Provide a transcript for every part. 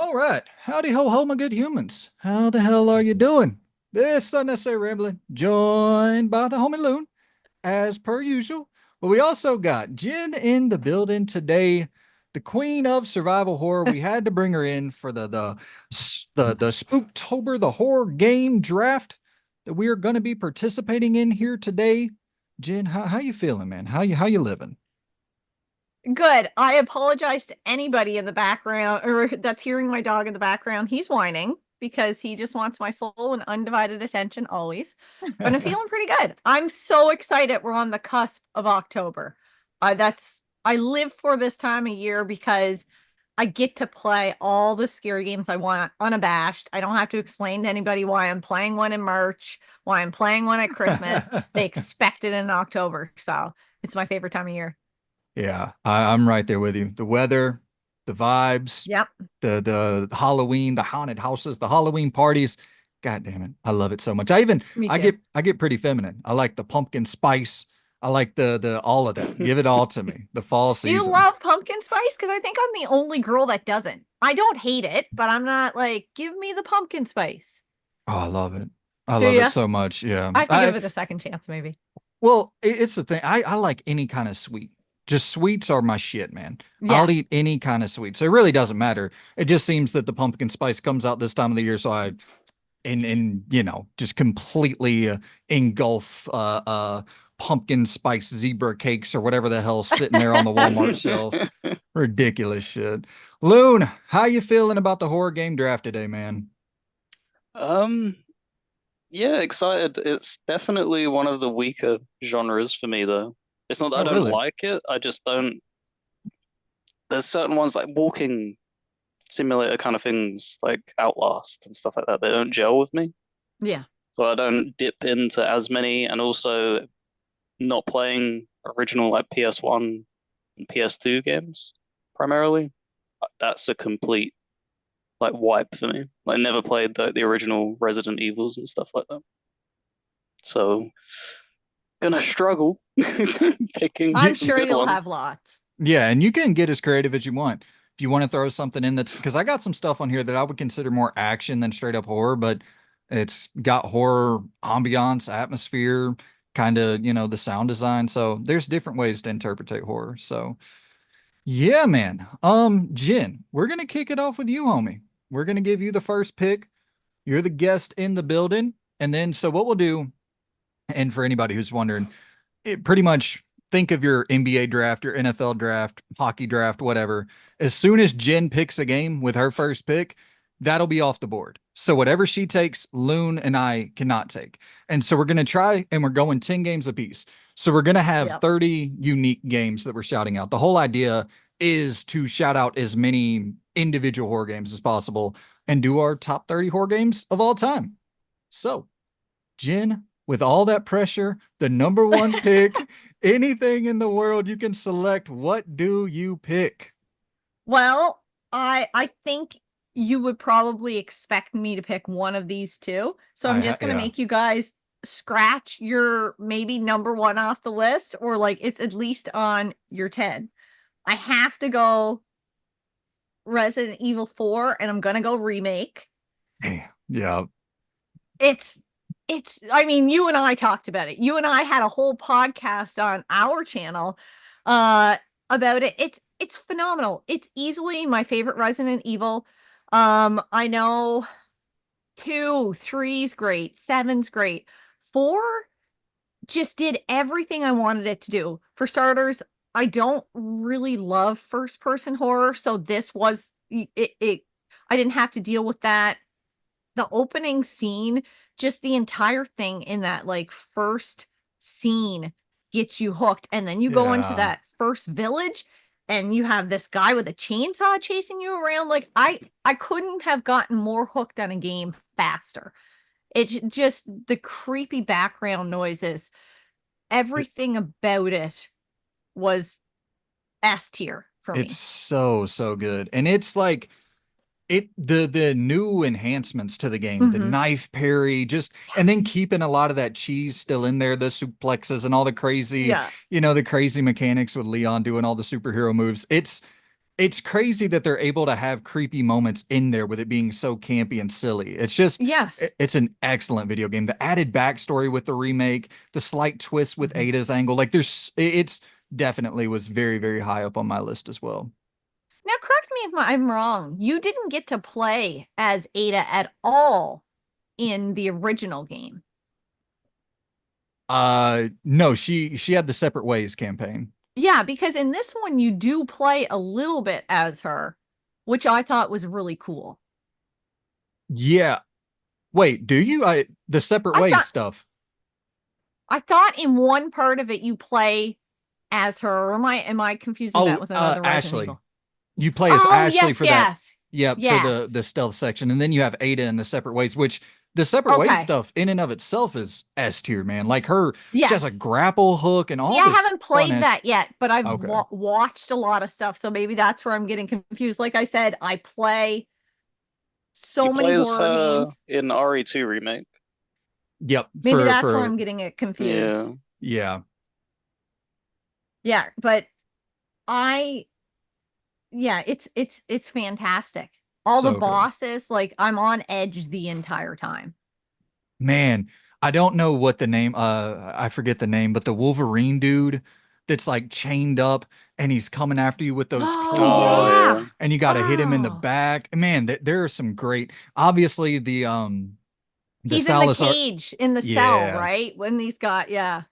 All right. Howdy ho ho, my good humans. How the hell are you doing? This unnecessary rambling, joined by the homie Loon, as per usual. But we also got Jen in the building today, the queen of survival horror. We had to bring her in for the Spooktober, the horror game draft that we are going to be participating in here today. Jen, how you feeling, man? How you living? Good. I apologize to anybody in the background or that's hearing my dog in the background. He's whining because he just wants my full and undivided attention always. But I'm feeling pretty good. I'm so excited we're on the cusp of October. I live for this time of year because I get to play all the scary games I want unabashed. I don't have to explain to anybody why I'm playing one in March, why I'm playing one at Christmas. They expect it in October. So it's my favorite time of year. Yeah, I'm right there with you. The weather, the vibes, Yep. the Halloween, the haunted houses, the Halloween parties. God damn it. I love it so much. Me I too. get pretty feminine. I like the pumpkin spice. I like the all of that. Give it all to me. The fall Do you season. love pumpkin spice? Because I think I'm the only girl that doesn't. I don't hate it, but I'm not like, give me the pumpkin spice. Oh, I love it. I Do love it you? so much. Yeah. I have to give it a second chance, maybe. Well, it's the thing. I like any kind of sweet. Just sweets are my shit, man. Yeah. I'll eat any kind of sweet. So it really doesn't matter. It just seems that the pumpkin spice comes out this time of the year, so I and just completely engulf pumpkin spice zebra cakes or whatever the hell's sitting there on the Walmart shelf. Ridiculous shit. Loon, how you feeling about the horror game draft today, man? Um, yeah, excited. It's definitely one of the weaker genres for me, though. It's not that I Oh, don't really? like it, I just don't. There's certain ones like walking simulator kind of things, like Outlast and stuff like that, they don't gel with me. Yeah. So I don't dip into as many, and also not playing original like PS1 and PS2 games primarily. That's a complete like wipe for me. Like never played the original Resident Evils and stuff like that. So gonna struggle picking I'm some sure good you'll have ones. lots. Yeah, and you can get as creative as you want. If you want to throw something in that's because I got some stuff on here that I would consider more action than straight up horror, but it's got horror ambiance, atmosphere, kind of, the sound design. So there's different ways to interpret horror. So yeah, man. Jen, we're gonna kick it off with you, homie. We're gonna give you the first pick. You're the guest in the building. And then so what we'll do, and for anybody who's wondering, pretty much think of your NBA draft, your NFL draft, hockey draft, whatever. As soon as Jen picks a game with her first pick, that'll be off the board. So whatever she takes, Loon and I cannot take. And so we're going to try and we're going 10 games apiece. So we're going to have Yep. 30 unique games that we're shouting out. The whole idea is to shout out as many individual horror games as possible and do our top 30 horror games of all time. So Jen, with all that pressure, the number one pick, anything in the world you can select, what do you pick? Well, I think you would probably expect me to pick one of these two. So I'm just gonna Yeah. make you guys scratch your maybe number one off the list, or like it's at least on your 10. I have to go Resident Evil 4, and I'm gonna go remake. Yeah. It's I mean, you and I talked about it. You and I had a whole podcast on our channel uh about it. It's phenomenal. It's easily my favorite Resident Evil. I know 2, 3's great, 7's great. 4 just did everything I wanted it to do. For starters, I don't really love first person horror, so this was it I didn't have to deal with that. The opening scene, just the entire thing in that like first scene gets you hooked. And then you go into Yeah. that first village and you have this guy with a chainsaw chasing you around. Like I couldn't have gotten more hooked on a game faster. It's just the creepy background noises, everything about it was S tier for It's me. so good. And it's like the new enhancements to the game, the Mm-hmm. knife parry, just and then Yes. keeping a lot of that cheese still in there, the suplexes and all the crazy, Yeah. the crazy mechanics with Leon doing all the superhero moves. It's it's crazy that they're able to have creepy moments in there with it being so campy and silly. It's just Yes. it's an excellent video game. The added backstory with the remake, the slight twist with Mhm. Ada's angle, like it's definitely was very, very high up on my list as well. Now, correct me if I'm wrong. You didn't get to play as Ada at all in the original game. No, she had the Separate Ways campaign. Yeah, because in this one you do play a little bit as her, which I thought was really cool. Yeah. Wait, do you? The Separate I Ways thought stuff. I thought in one part of it you play as her, or am I confusing that Oh, with another Resident Ashley. Evil? You play as Oh, Ashley yes, for that. yes. Yep, for the Yes. the stealth section, and then you have Ada in the Separate Ways, which the Separate Ways Okay. stuff in and of itself is S tier, man. Like her, she has a Yes. grapple hook and See, all I this haven't fun played ass. that yet, but I've Okay. watched a lot of stuff, so maybe that's where I'm getting confused. Like I said, I play You so many play as horror her games. in RE2 remake. Yep. Maybe For that's where for I'm getting it confused. Yeah. yeah. Yeah, but I yeah, it's fantastic. All the So good. bosses, like I'm on edge the entire time. Man, I don't know what the name I forget the name, but the Wolverine dude that's like chained up and he's coming after you with those Oh Oh claws yeah. yeah. and you got to hit him in the Oh. back. Man, there are some great obviously the He's in the Salazar. cage in the cell, Yeah, right? When he's got yeah.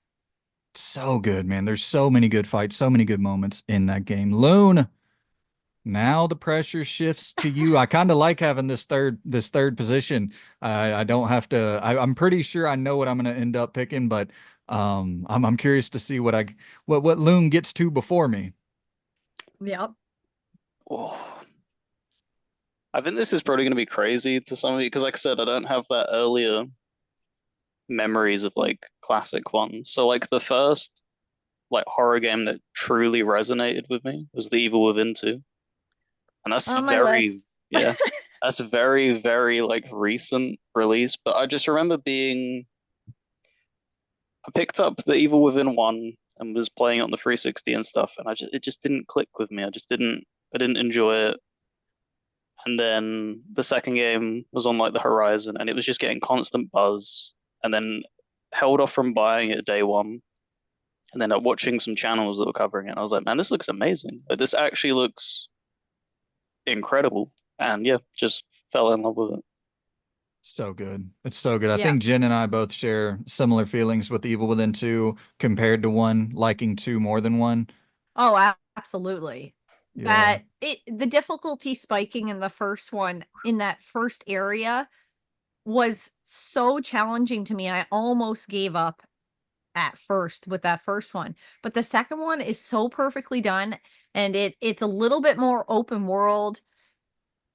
so good, man. There's so many good fights, so many good moments in that game. Loon, now the pressure shifts to you. I kind of like having this third position. I don't have to. I'm pretty sure I know what I'm going to end up picking, but I'm curious to see what Loon gets to before me. Yep. Oh. I think this is probably going to be crazy to some of you because, like I said, I don't have that earlier memories of like classic ones. So, like the first like horror game that truly resonated with me was The Evil Within 2, and that's a On my very list. yeah, that's a very very like recent release. But I just remember being I picked up The Evil Within 1 and was playing it on the 360 and stuff, and it just didn't click with me. I didn't enjoy it. And then the second game was on like the horizon, and it was just getting constant buzz. And then held off from buying it day one, and then watching some channels that were covering it. And I was like, man, this looks amazing. Like this actually looks incredible. And yeah, just fell in love with it. So good. It's so good. I Yeah. think Jen and I both share similar feelings with Evil Within 2 compared to 1, liking 2 more than 1. Oh, absolutely. Yeah. The difficulty spiking in the first one in that first area was so challenging to me. I almost gave up at first with that first one. But the second one is so perfectly done and it's a little bit more open world.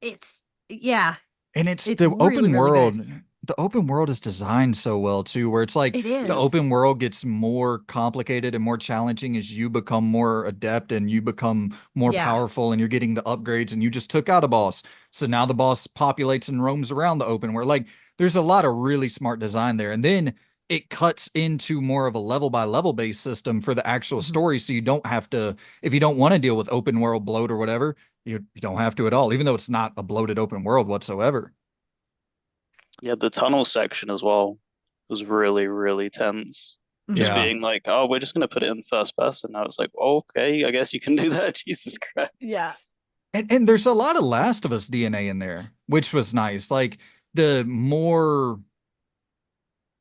It's yeah, And it's it's really, really good. the open world is designed so well too, where it's like It the is. open world gets more complicated and more challenging as you become more adept and you become more Yeah. powerful and you're getting the upgrades and you just took out a boss. So now the boss populates and roams around the open world. Like there's a lot of really smart design there. And then it cuts into more of a level by level based system for the actual Mhm. story. So you don't have to, if you don't want to deal with open world bloat or whatever, you don't have to at all, even though it's not a bloated open world whatsoever. Yeah, the tunnel section as well was really, really tense. Just Mhm. Yeah. being like, oh, we're just gonna put it in first person. Now it's like, okay, I guess you can do that. Jesus Christ. Yeah. And there's a lot of Last of Us DNA in there, which was nice. Like the more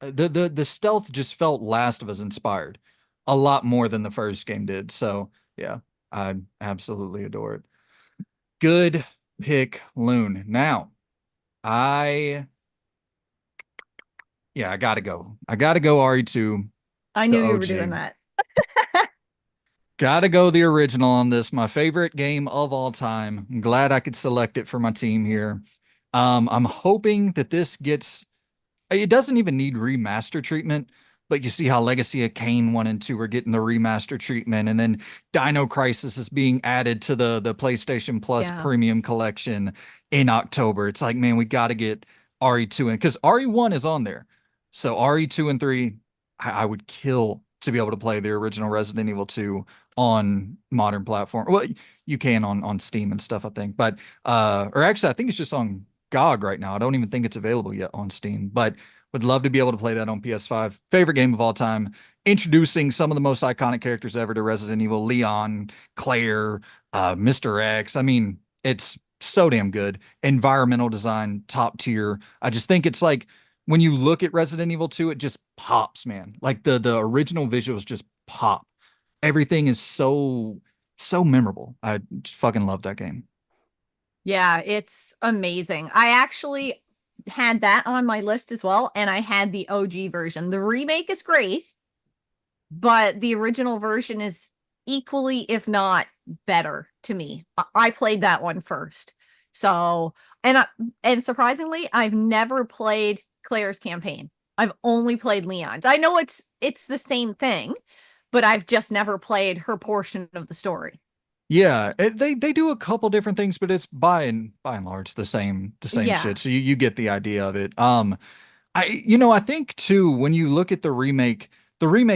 the stealth just felt Last of Us inspired a lot more than the first game did. So yeah, I absolutely adore it. Good pick, Loon. Now, I yeah, I gotta go. I gotta go RE2, I the knew you were doing OG. that. Gotta go the original on this. My favorite game of all time. I'm glad I could select it for my team here. I'm hoping that this gets, it doesn't even need remaster treatment, but you see how Legacy of Kain 1 and 2 are getting the remaster treatment, and then Dino Crisis is being added to the PlayStation Plus Yeah. Premium Collection in October. It's like, man, we got to get RE2 in because RE1 is on there. So RE2 and 3, I would kill to be able to play the original Resident Evil 2 on modern platform. Well, you can on Steam and stuff, I think. But or actually I think it's just on GOG right now. I don't even think it's available yet on Steam, but would love to be able to play that on PS5. Favorite game of all time. Introducing some of the most iconic characters ever to Resident Evil, Leon, Claire, Mr. X. I mean, it's so damn good. Environmental design, top tier. I just think it's like when you look at Resident Evil 2, it just pops, man. Like the original visuals just pop. Everything is so memorable. I just fucking love that game. Yeah, it's amazing. I actually had that on my list as well, and I had the OG version. The remake is great, but the original version is equally, if not better to me. I played that one first. So, and surprisingly, I've never played Claire's campaign. I've only played Leon's. I know it's the same thing, but I've just never played her portion of the story. Yeah, they do a couple different things, but it's by and large the same Yeah. shit. So you get the idea of it. I think too when you look at the remake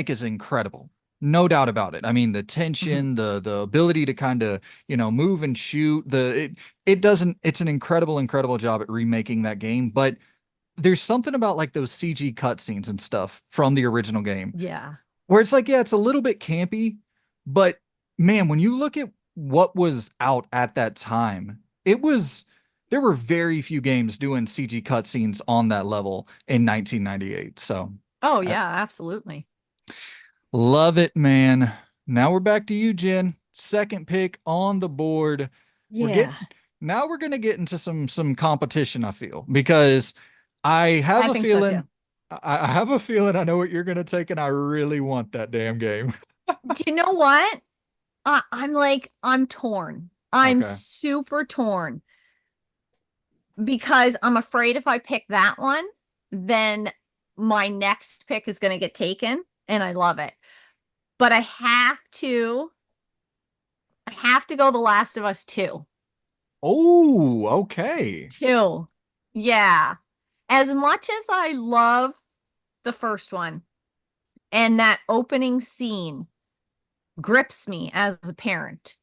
is incredible. No doubt about it. I mean, the Mhm. tension, the ability to kind of, move and shoot, it doesn't it's an incredible job at remaking that game, but there's something about like those CG cutscenes and stuff from the original game Yeah. where it's like, yeah, it's a little bit campy, but man, when you look at what was out at that time, there were very few games doing CG cutscenes on that level in 1998. So Oh, I yeah, absolutely. love it, man. Now we're back to you, Jen. Second pick on the board. We're Yeah. getting Now we're gonna get into some competition, I feel, because I have I a think so too. feeling I have a feeling I know what you're gonna take, and I really want that damn game. Do you know what? I'm torn. I'm Okay. super torn because I'm afraid if I pick that one, then my next pick is going to get taken, and I love it. But I have to go The Last of Us 2. Oh, okay. 2. Yeah. As much as I love the first one and that opening scene grips me as a parent,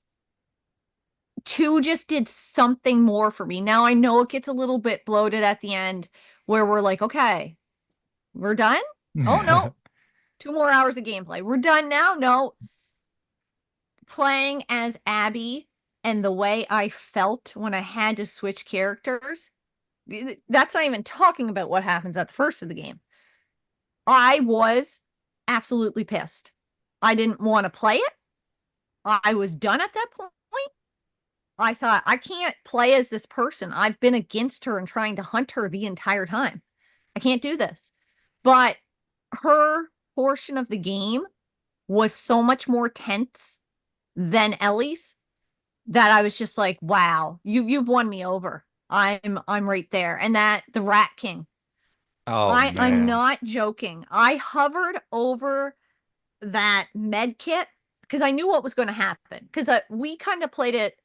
2 just did something more for me. Now I know it gets a little bit bloated at the end where we're like, okay, we're done. Oh no, 2 more hours of gameplay. We're done now. No, playing as Abby and the way I felt when I had to switch characters, that's not even talking about what happens at the first of the game. I was absolutely pissed. I didn't want to play it. I was done at that point. I thought, I can't play as this person. I've been against her and trying to hunt her the entire time. I can't do this. But her portion of the game was so much more tense than Ellie's that I was just like, wow, you've won me over. I'm right there. And that the Rat King. Oh I'm man. not joking. I hovered over that med kit because I knew what was going to happen. Because we kind of played it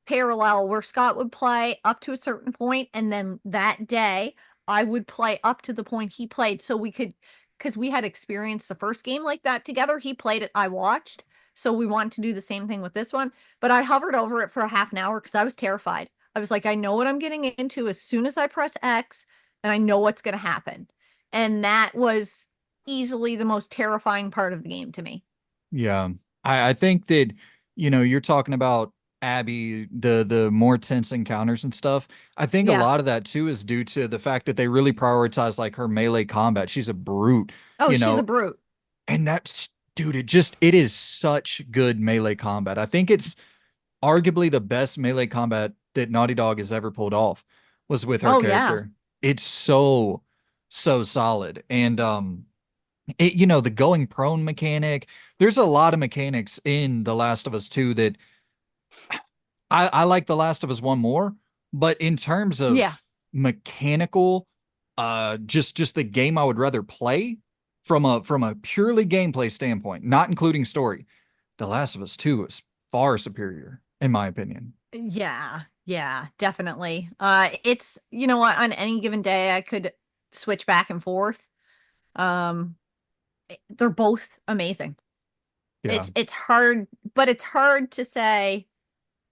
parallel where Scott would play up to a certain point, and then that day I would play up to the point he played, so we could, because we had experienced the first game like that together. He played it, I watched, so we wanted to do the same thing with this one. But I hovered over it for a half an hour because I was terrified. I was like, I know what I'm getting into as soon as I press X, and I know what's going to happen. And that was easily the most terrifying part of the game to me. Yeah. I think that, you're talking about Abby, the more tense encounters and stuff. I think a Yeah. lot of that too is due to the fact that they really prioritize like her melee combat. She's a brute, Oh, you she's a know, brute. and that's dude, it is such good melee combat. I think it's arguably the best melee combat that Naughty Dog has ever pulled off was with her Oh, yeah. character. It's so solid. And the going prone mechanic, there's a lot of mechanics in The Last of Us 2 that I like The Last of Us 1 more, but in terms Yeah. of mechanical, just the game I would rather play from a purely gameplay standpoint, not including story, The Last of Us 2 is far superior, in my opinion. Yeah, yeah, definitely. It's, you know what, on any given day I could switch back and forth. Um, they're both amazing. Yeah, It's hard, but it's hard to say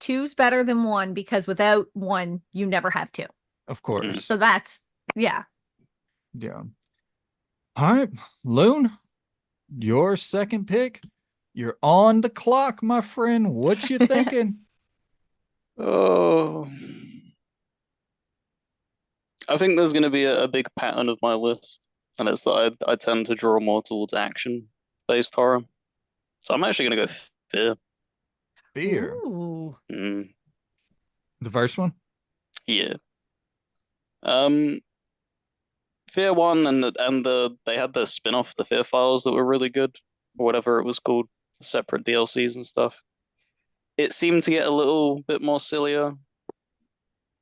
two's better than one because without one, you never have two. of Mm. course. So that's yeah. Yeah. All right, Loon, your second pick. You're on the clock, my friend. What you thinking? Oh, I think there's going to be a big pattern of my list, and it's that I tend to draw more towards action-based horror. So I'm actually going to go Fear. Fear. Ooh. Mm, The first one? yeah. Um, Fear One and they had the spin-off, the Fear Files, that were really good, or whatever it was called, separate DLCs and stuff. It seemed to get a little bit more sillier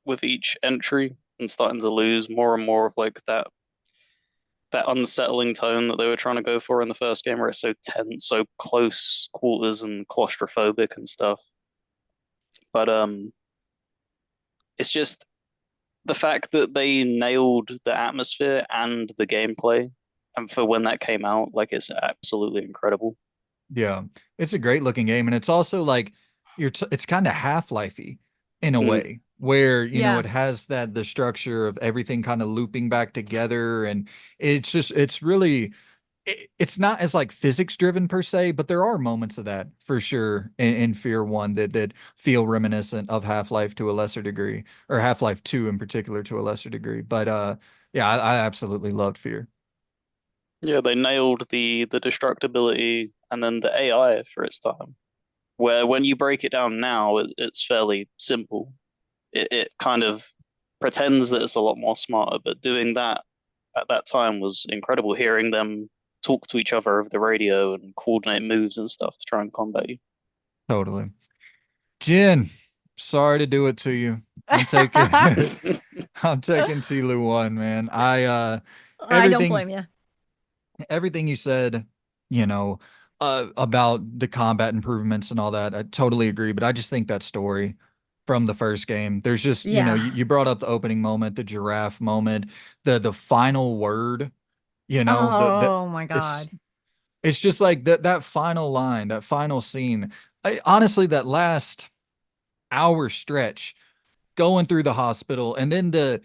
with each entry and starting to lose more and more of like that unsettling tone that they were trying to go for in the first game, where it's so tense, so close quarters and claustrophobic and stuff. But it's just the fact that they nailed the atmosphere and the gameplay, and for when that came out, like it's absolutely incredible. Yeah. It's a great looking game. And it's also like it's kind of Half-Lifey in a Mm. way where, Yeah. it has the structure of everything kind of looping back together. And it's really, it's not as like physics driven per se, but there are moments of that for sure in Fear One that feel reminiscent of Half-Life to a lesser degree, or Half-Life 2 in particular to a lesser degree. But yeah, I absolutely loved Fear. Yeah, they nailed the destructibility and then the AI for its time. Where when you break it down now, it's fairly simple. It kind of pretends that it's a lot more smarter, but doing that at that time was incredible. Hearing them talk to each other over the radio and coordinate moves and stuff to try and combat you. Totally. Jin, sorry to do it to you. I'm taking I'm taking Tlu one, man. I don't Everything blame you. everything you said, about the combat improvements and all that, I totally agree. But I just think that story from the first game, there's just, Yeah. you brought up the opening moment, the giraffe moment, the final word, the Oh my it's God. it's just like that final line, that final scene. Honestly, that last hour stretch going through the hospital, and then Hmm.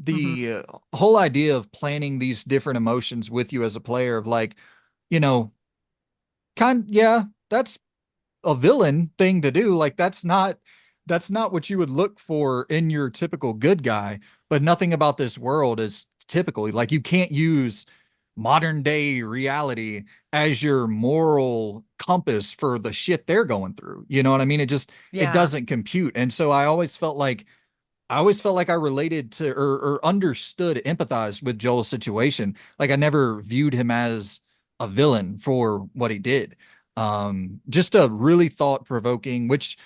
the whole idea of planning these different emotions with you as a player of like, you know yeah, that's a villain thing to do. Like that's not what you would look for in your typical good guy. But nothing about this world is typical. Like you can't use modern day reality as your moral compass for the shit they're going through. You know what I mean? It Yeah. doesn't compute. And so I always felt like I related to, or understood, empathized with Joel's situation. Like I never viewed him as a villain for what he did. Just a really thought provoking, which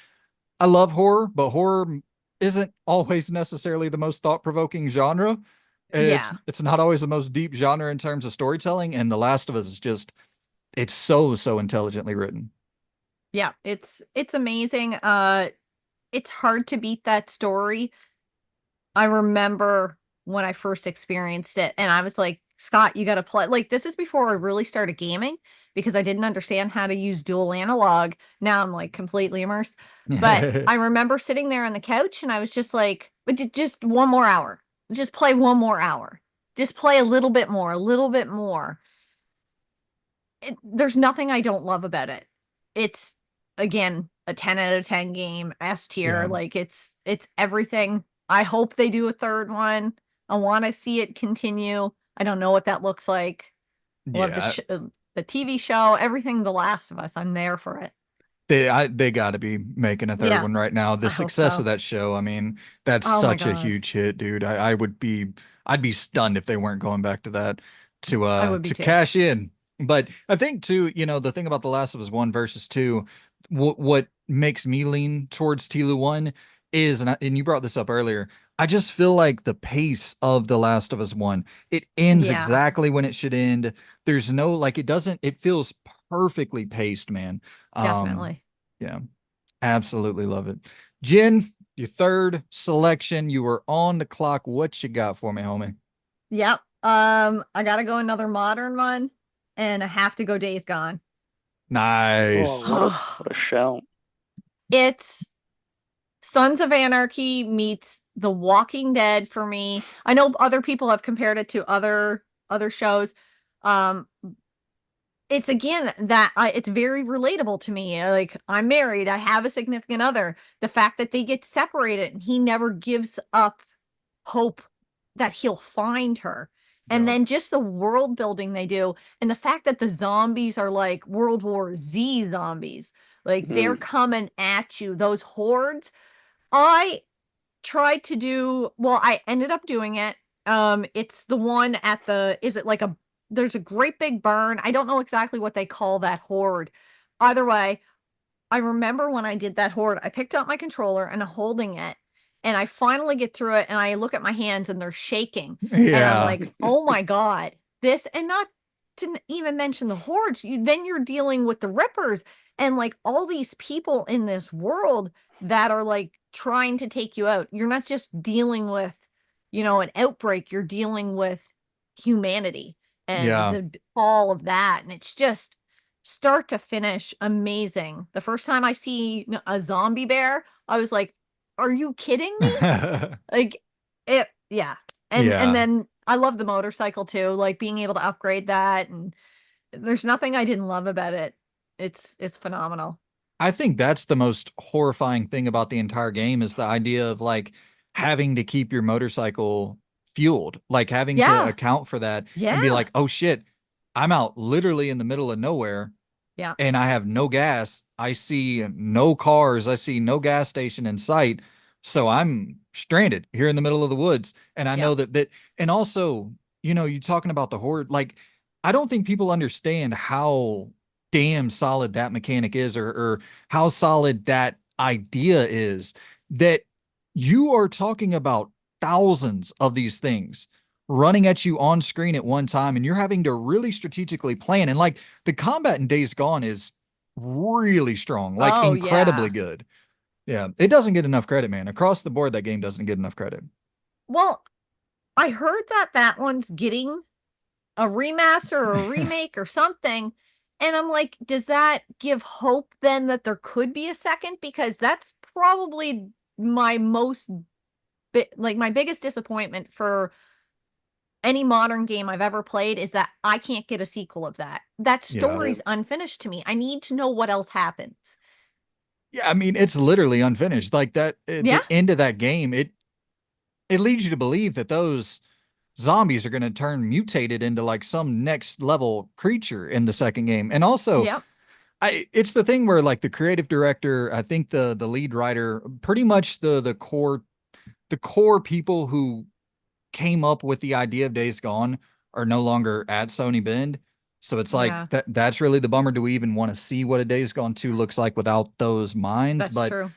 I love horror, but horror isn't always necessarily the most thought provoking genre. It's Yeah. it's not always the most deep genre in terms of storytelling. And The Last of Us is just, it's so intelligently written. Yeah. It's amazing. It's hard to beat that story. I remember when I first experienced it, and I was like, Scott, you got to play. Like, this is before I really started gaming because I didn't understand how to use dual analog. Now I'm like completely immersed. But I remember sitting there on the couch and I was just like, but just one more hour. Just play one more hour. Just play a little bit more, a little bit more. There's nothing I don't love about it. It's, again, a 10 out of 10 game, S tier. Yeah. Like it's everything. I hope they do a third one. I want to see it continue. I don't know what that looks like. Love Yeah. the TV show, everything The Last of Us. I'm there for it. They got to be making a third Yeah, one right now. The I hope success of so. that show, I mean, that's Oh my such a God. huge hit, dude. I'd be stunned if they weren't going back to that I would be to too. cash in. But I think too, the thing about The Last of Us 1 versus 2, what makes me lean towards Tlu 1 is, and you brought this up earlier, I just feel like the pace of The Last of Us 1, it ends Yeah, exactly when it should end. There's no, like, it feels perfectly paced, man. Um, definitely. yeah, absolutely love it. Jen, your third selection. You were on the clock. What you got for me, homie? Yep. I gotta go another modern one, and I have to go Days Gone. Nice. Oh, what a shout. It's Sons of Anarchy meets The Walking Dead for me. I know other people have compared it to other shows. Um, it's again that it's very relatable to me. Like, I'm married, I have a significant other. The fact that they get separated and he never gives up hope that he'll find her. And Yep. then just the world building they do, and the fact that the zombies are like World War Z zombies, like they're Mm. coming at you, those hordes. I tried to do, well, I ended up doing it. It's the one at the, is it like a, there's a great big barn. I don't know exactly what they call that horde. Either way, I remember when I did that horde, I picked up my controller and I'm holding it, and I finally get through it and I look at my hands and they're shaking. And I'm Yeah. like, oh my God, this, and not to even mention the hordes, then you're dealing with the Rippers and like all these people in this world that are like trying to take you out. You're not just dealing with, an outbreak, you're dealing with humanity and Yeah. the all of that. And it's just start to finish amazing. The first time I see a zombie bear, I was like, are you kidding me? Like it, yeah. And Yeah. then I love the motorcycle too, like being able to upgrade that, and there's nothing I didn't love about it. It's phenomenal. I think that's the most horrifying thing about the entire game is the idea of like having to keep your motorcycle fueled, like having to Yeah. account for that and be Yeah. like, oh shit, I'm out literally in the middle of nowhere Yeah. and I have no gas. I see no cars. I see no gas station in sight. So I'm stranded here in the middle of the woods. And I Yeah. know and also, you talking about the horde, like, I don't think people understand how damn solid that mechanic is or how solid that idea is that you are talking about thousands of these things running at you on screen at one time and you're having to really strategically plan and like the combat in Days Gone is really strong, like Oh incredibly yeah. good. Yeah, it doesn't get enough credit, man. Across the board, that game doesn't get enough credit. Well, I heard that that one's getting a remaster or a remake or something. And I'm like, does that give hope then that there could be a second? Because that's probably my most like my biggest disappointment for any modern game I've ever played is that I can't get a sequel of that. That Yeah. Yeah. story's unfinished to me. I need to know what else happens. Yeah, I mean, it's literally unfinished. Like that, Yeah. the end of that game, it leads you to believe that those zombies are going to turn mutated into like some next level creature in the second game. And also, Yep. it's the thing where like the creative director, I think the lead writer, pretty much the core people who came up with the idea of Days Gone are no longer at Sony Bend. So it's like Yeah. that's really the bummer. Do we even want to see what a Days Gone 2 looks like without those minds? That's But true.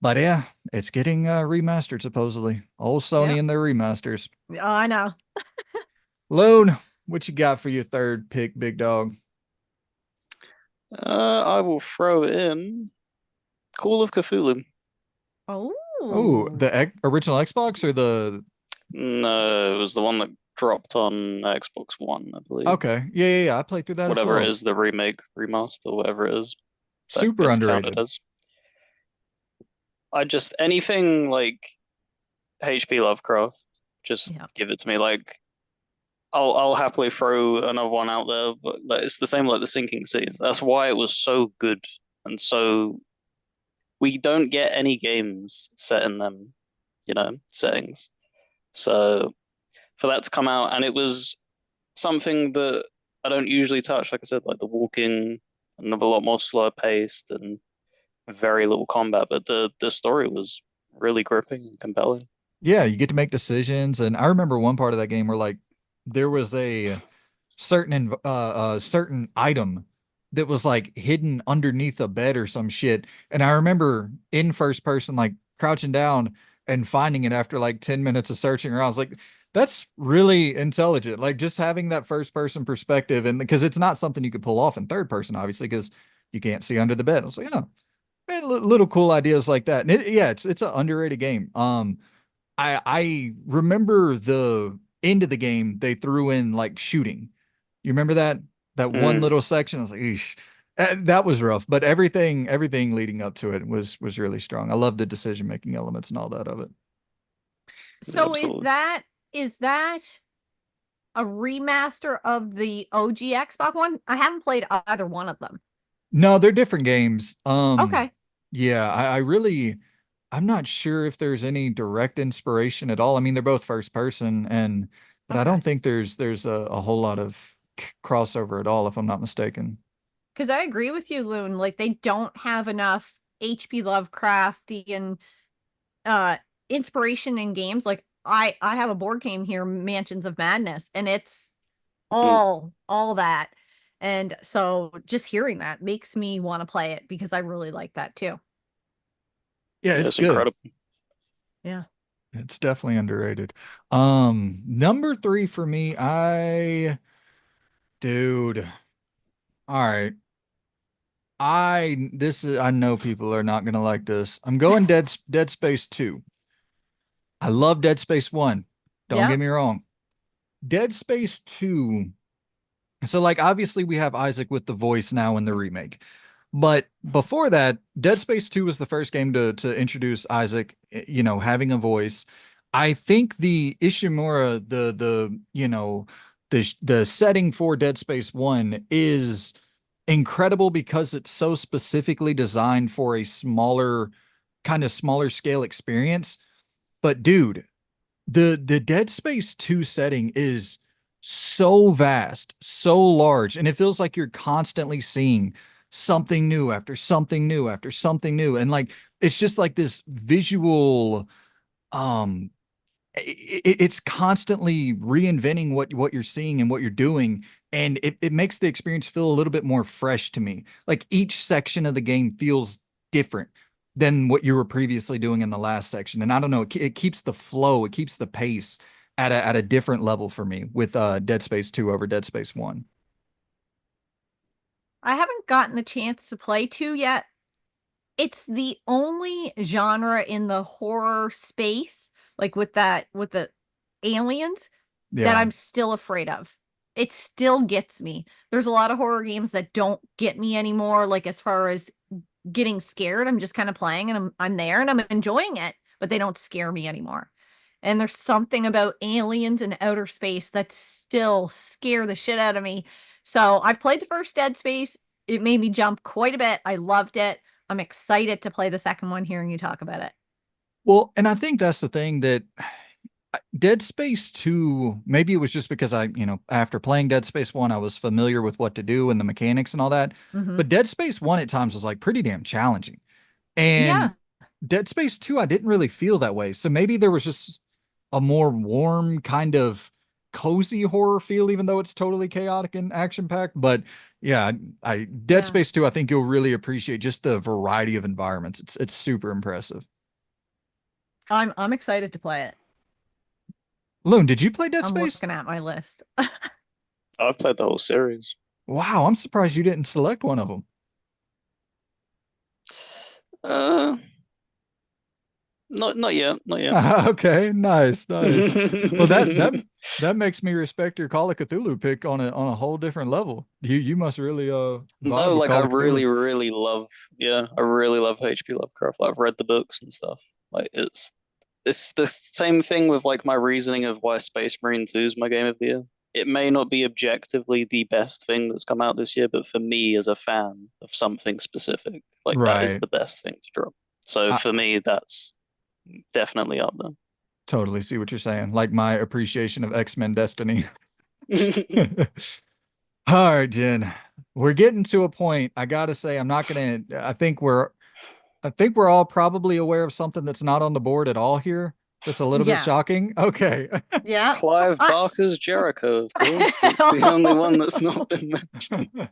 but yeah, it's getting remastered supposedly. Old Sony Yep. and their remasters. Oh, I know. Lone, what you got for your third pick, big dog? I will throw in Call of Cthulhu. Oh, Oh. the original Xbox or the No, it was the one that dropped on Xbox One, I believe. okay. Yeah. I played through that as Whatever it well. is, the remake, remaster, whatever it is, that Super gets counted underrated. as. I just anything like HP Lovecraft, just Yeah. give it to me. Like I'll happily throw another one out there, but like, it's the same like the Sinking Seas. That's why it was so good and so we don't get any games set in them, settings. So for that to come out, and it was something that I don't usually touch, like I said, like the walking and a lot more slower paced and very little combat, but the story was really gripping and compelling. Yeah, you get to make decisions. And I remember one part of that game where like there was a certain item that was like hidden underneath a bed or some shit. And I remember in first person, like crouching down and finding it after like 10 minutes of searching around. I was like, that's really intelligent. Like just having that first person perspective, and because it's not something you could pull off in third person, obviously, because you can't see under the bed. I was like, yeah, man, little cool ideas like that. And yeah, it's an underrated game. I remember the end of the game they threw in like shooting. You remember that one Mm. little section? I was like, Eesh. That was rough, but everything leading up to it was really strong. I love the decision making elements and all that of it. So Absolutely. is that a remaster of the OG Xbox One? I haven't played either one of them. No, they're different games. Okay. Yeah, I really, I'm not sure if there's any direct inspiration at all. I mean, they're both first person, but I Okay. don't think there's a whole lot of crossover at all, if I'm not mistaken. Because I agree with you, Loon. Like they don't have enough HP Lovecraftian uh inspiration in games. Like I have a board game here, Mansions of Madness, and it's Mm, all that. And so just hearing that makes me want to play it because I really like that too. Yeah, yeah, it's it's good. incredible. Yeah. It's definitely underrated. Number three for me, dude. All right. I know people are not gonna like this. I'm going Dead Space 2. I love Dead Space 1. Don't Yeah. get me wrong. Dead Space 2. So like obviously we have Isaac with the voice now in the remake. But before that, Dead Space 2 was the first game to introduce Isaac, having a voice. I think the Ishimura, the setting for Dead Space 1 is incredible because it's so specifically designed for a smaller scale experience. But dude, the Dead Space 2 setting is so vast, so large, and it feels like you're constantly seeing something new after something new after something new. And like it's just like this visual um it's constantly reinventing what you're seeing and what you're doing, and it makes the experience feel a little bit more fresh to me. Like each section of the game feels different than what you were previously doing in the last section, and I don't know, it keeps the flow, it keeps the pace at a different level for me with Dead Space 2 over Dead Space 1. I haven't gotten the chance to play two yet. It's the only genre in the horror space, like with the aliens, that Yeah. I'm still afraid of. It still gets me. There's a lot of horror games that don't get me anymore, like as far as getting scared. I'm just kind of playing and I'm there and I'm enjoying it, but they don't scare me anymore. And there's something about aliens and outer space that still scare the shit out of me. So I've played the first Dead Space. It made me jump quite a bit. I loved it. I'm excited to play the second one hearing you talk about it. Well, and I think that's the thing that Dead Space 2, maybe it was just because after playing Dead Space 1, I was familiar with what to do and the mechanics and all that. Hmm. But Dead Space 1 at times was like pretty damn challenging. Yeah. And Dead Space 2, I didn't really feel that way. So maybe there was just a more warm, kind of cozy horror feel, even though it's totally chaotic and action packed. But yeah, I Dead Yeah. Space 2, I think you'll really appreciate just the variety of environments. It's super impressive. I'm excited to play it. Loon, did you play Dead I'm Space? looking at my list. I've played the whole series. Wow, I'm surprised you didn't select one of them. Uh, not yet, not yet. Okay, nice, nice. Well, that makes me respect your Call of Cthulhu pick on a whole different level. You must really vibe No, with like I Call of Cthulhu. really, really love, yeah, I really love H.P. Lovecraft. Like, I've read the books and stuff. Like it's the same thing with like my reasoning of why Space Marine 2 is my game of the year. It may not be objectively the best thing that's come out this year, but for me as a fan of something specific, like that is Right. the best thing to drop. So I for me, that's definitely up totally see what you're saying. Like my appreciation of X-Men Destiny. there. All right, Jen. We're getting to a point. I gotta say, I'm not gonna. I think we're all probably aware of something that's not on the board at all here. That's a little bit Yeah. shocking. Okay. Yeah. Clive I, Barker's Jericho, of course. It's the only one that's not been mentioned.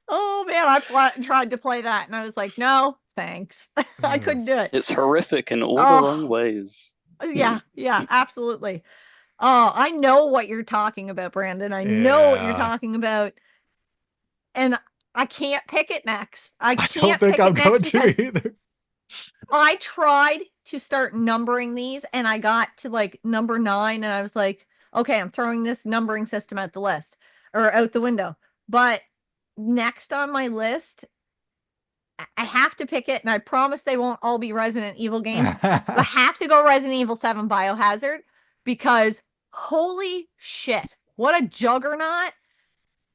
oh man, tried to play that and I was like, no, thanks. I couldn't do it. It's horrific in all the wrong Oh, ways. yeah, yeah, absolutely. Oh, I know what you're talking about, Brandon. I know what you're Yeah. talking about. And I can't pick it next. I I don't can't think pick I'm it going next because to either. I tried to start numbering these and I got to like number 9 and I was like, okay, I'm throwing this numbering system out the list or out the window. But next on my list, I have to pick it, and I promise they won't all be Resident Evil games. I have to go Resident Evil 7 Biohazard, because holy shit, what a juggernaut.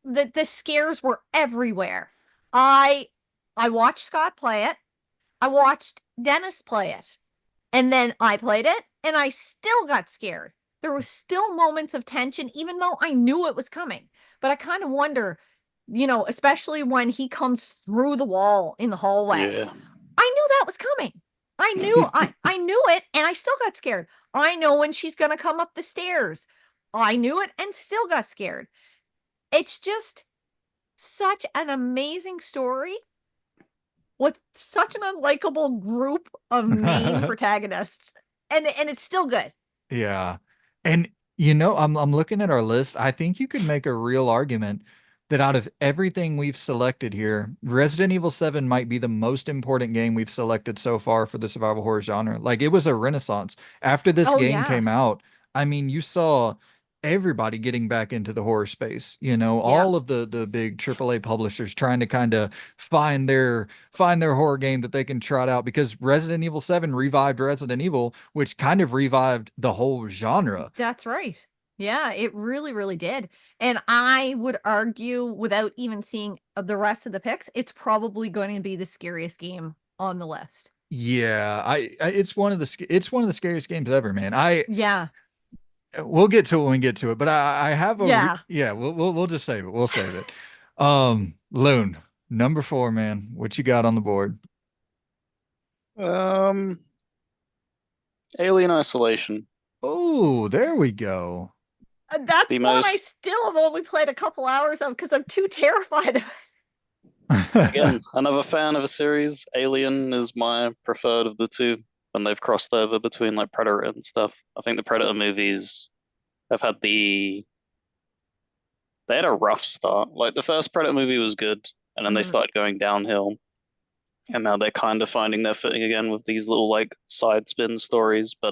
The scares were everywhere. I watched Scott play it. I watched Dennis play it. And then I played it, and I still got scared. There were still moments of tension, even though I knew it was coming. But I kind of wonder, especially when he comes through the wall in the hallway. Yeah. I knew that was coming. I knew it, and I still got scared. I know when she's gonna come up the stairs. I knew it and still got scared. It's just such an amazing story with such an unlikable group of main protagonists, and it's still good. Yeah. And I'm looking at our list. I think you could make a real argument that out of everything we've selected here, Resident Evil 7 might be the most important game we've selected so far for the survival horror genre. Like, it was a renaissance. After this Oh, game yeah. came out, I mean, you saw everybody getting back into the horror space, Yeah. all of the big AAA publishers trying to kind of find their horror game that they can trot out, because Resident Evil 7 revived Resident Evil, which kind of revived the whole genre. That's right. Yeah, it really, really did. And I would argue, without even seeing the rest of the picks, it's probably going to be the scariest game on the list. Yeah, it's one of the scariest games ever, man. Yeah. We'll get to it when we get to it, but I have a Yeah. we'll just save it. We'll save it. Loon, number 4, man. What you got on the board? Alien Isolation. Oh, there we go. That's The one I most- still have only played a couple hours of because I'm too terrified of it. Again, another fan of a series. Alien is my preferred of the two, and they've crossed over between like Predator and stuff. I think the Predator movies have had they had a rough start. Like the first Predator movie was good, and then they Mhm. started going downhill. And now they're kind of finding their footing again with these little like side spin stories. But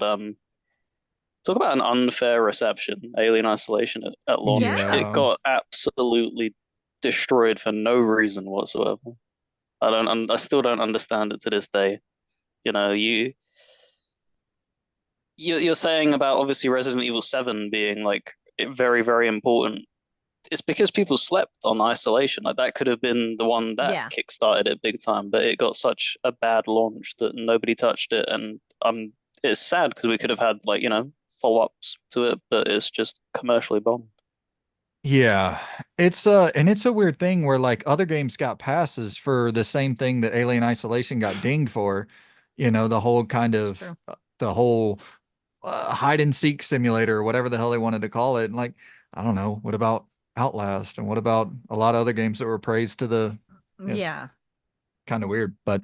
talk about an unfair reception, Alien Isolation at launch. Yeah. It got absolutely destroyed for no reason whatsoever. I still don't understand it to this day. You're saying about obviously Resident Evil 7 being like very, very important. It's because people slept on Isolation. Like that could have been the one that Yeah. kickstarted it big time, but it got such a bad launch that nobody touched it. And it's sad because we could have had like, follow-ups to it, but it's just commercially bombed. Yeah, it's a weird thing where like other games got passes for the same thing that Alien Isolation got dinged for. The whole kind That's of true. the whole hide and seek simulator or whatever the hell they wanted to call it. And like, I don't know, what about Outlast, and what about a lot of other games that were praised to the It's- Yeah. kind of weird, but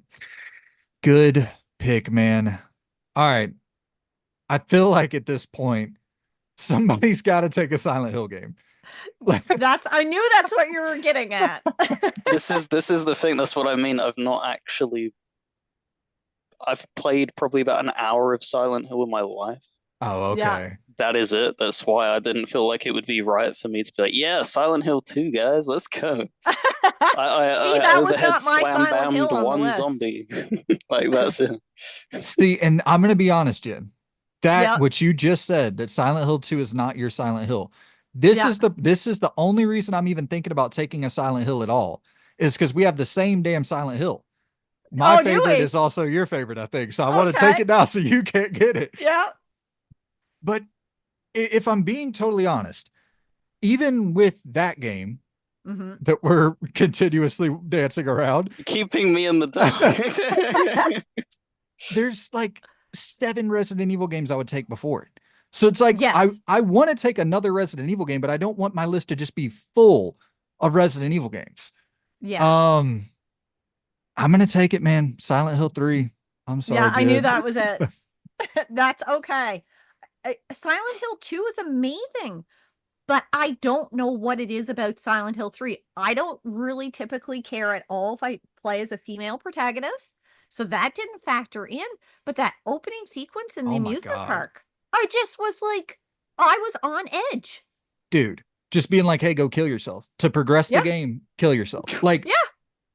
good pick, man. All right. I feel like at this point, somebody's got to take a Silent Hill game. I knew that's what you were getting at. This is the thing. That's what I mean. I've played probably about an hour of Silent Hill in my life. Oh, okay. Yeah. That is it. That's why I didn't feel like it would be right for me to be like, yeah, Silent Hill 2, guys, let's go. I that was overhead not my slam Silent Hill bammed on the one list. zombie. Like that's it. See, and I'm gonna be honest, Jen. That Yep. what you just said, that Silent Hill 2 is not your Silent Hill. This Yeah. is the only reason I'm even thinking about taking a Silent Hill at all, is because we have the same damn Silent Hill. My Oh, do favorite we? is also your favorite, I think. So I want to take Okay. it now so you can't get it. Yeah. But if I'm being totally honest, even with that game Hmm. that we're continuously dancing around, Keeping me in the dark. there's like 7 Resident Evil games I would take before it. So it's like Yes. I want to take another Resident Evil game, but I don't want my list to just be full of Resident Evil games. Yeah. I'm gonna take it, man. Silent Hill 3. I'm sorry. Yeah, I knew Jen. that was it. That's okay. Silent Hill 2 is amazing, but I don't know what it is about Silent Hill 3. I don't really typically care at all if I play as a female protagonist, so that didn't factor in. But that opening sequence in the Oh my amusement God. park, I just was like, I was on edge. Dude, just being like, hey, go kill yourself. To progress the Yeah. game, kill yourself. Like, Yeah.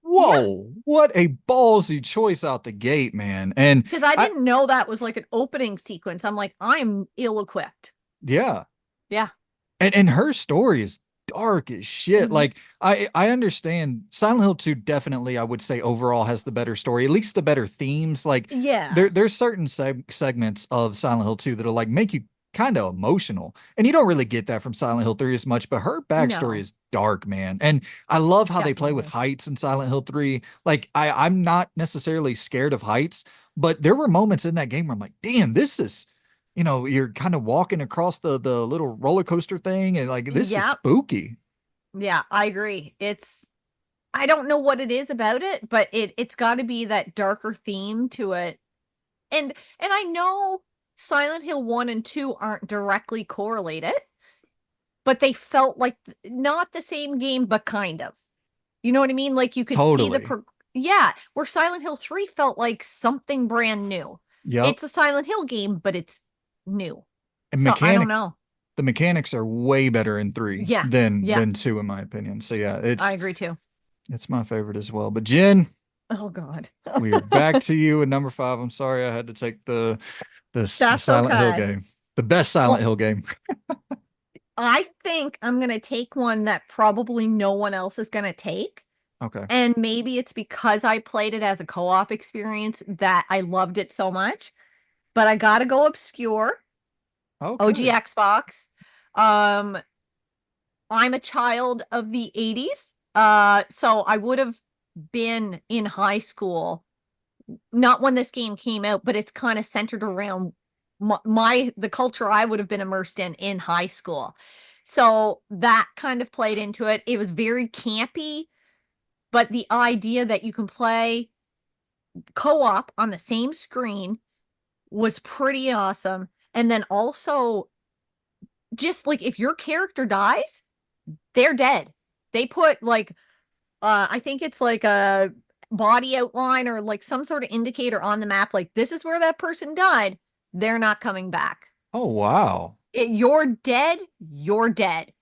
whoa, what a ballsy choice out the gate, man. And Because I I, didn't know that was like an opening sequence. I'm like, I'm ill-equipped. yeah. Yeah. And her story is dark as shit. Mhm. Like I understand Silent Hill 2 definitely I would say overall has the better story, at least the better themes. Like Yeah. there's certain segments of Silent Hill 2 that'll like make you kind of emotional. And you don't really get that from Silent Hill 3 as much, but her backstory No, is dark, man. And I love how they play with definitely. heights in Silent Hill 3. Like I'm not necessarily scared of heights, but there were moments in that game where I'm like, damn, this is you're kind of walking across the little roller coaster thing and like this is Yeah. spooky. Yeah, I agree. I don't know what it is about it, but it's got to be that darker theme to it. And I know Silent Hill 1 and 2 aren't directly correlated, but they felt like not the same game, but kind of. You know what I mean? Like you could see Totally. yeah, where Silent Hill 3 felt like something brand new. Yep. It's a Silent Hill game, but it's new. And So I don't know. the mechanics are way better in 3 Yeah. Yeah, than 2 in my opinion. So yeah, I agree too. it's my favorite as well. But Jen, Oh God. we are back to you at number 5. I'm sorry I had to take the That's Silent Hill okay. game. The best Silent Well, Hill game. I think I'm going to take one that probably no one else is going to take. Okay. And maybe it's because I played it as a co-op experience that I loved it so much. But I got to go obscure. OG Okay. Xbox. Um, I'm a child of the 80s. So I would have been in high school, not when this game came out, but it's kind of centered around the culture I would have been immersed in high school. So that kind of played into it. It was very campy, but the idea that you can play co-op on the same screen was pretty awesome. And then also just like if your character dies, they're dead. They put like I think it's like a body outline or like some sort of indicator on the map like this is where that person died. They're not coming back. Oh wow. You're dead, you're dead.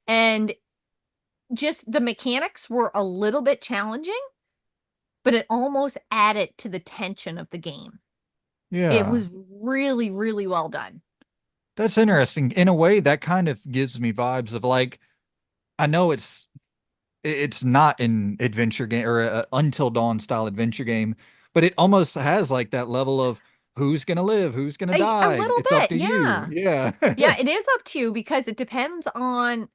And just the mechanics were a little bit challenging, but it almost added to the tension of the game. It Yeah. was really, really well done. That's interesting. In a way, that kind of gives me vibes of like, I know it's not an adventure game or a Until Dawn style adventure game, but it almost has like that level of who's gonna live, who's gonna A die. little It's up bit, to you. yeah. Yeah. Yeah, it is up to you because it depends on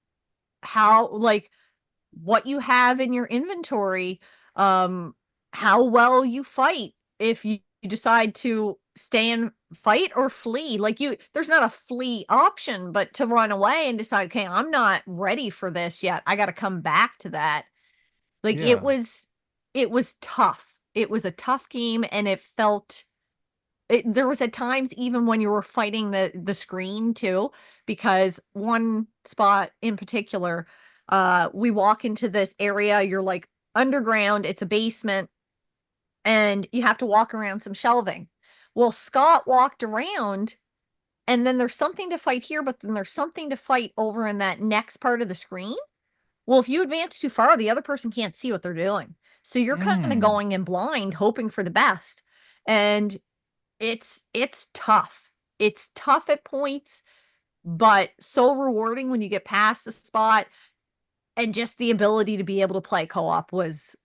how like what you have in your inventory, how well you fight. If you decide to stay and fight or flee, like there's not a flee option, but to run away and decide, okay, I'm not ready for this yet. I got to come back to that. Like Yeah. it was tough. It was a tough game, and it felt there was at times even when you were fighting the screen too, because one spot in particular, we walk into this area, you're like underground, it's a basement, and you have to walk around some shelving. Well, Scott walked around, and then there's something to fight here, but then there's something to fight over in that next part of the screen. Well, if you advance too far, the other person can't see what they're doing. So you're kind of Mm. going in blind, hoping for the best. And it's tough. It's tough at points, but so rewarding when you get past the spot, and just the ability to be able to play co-op was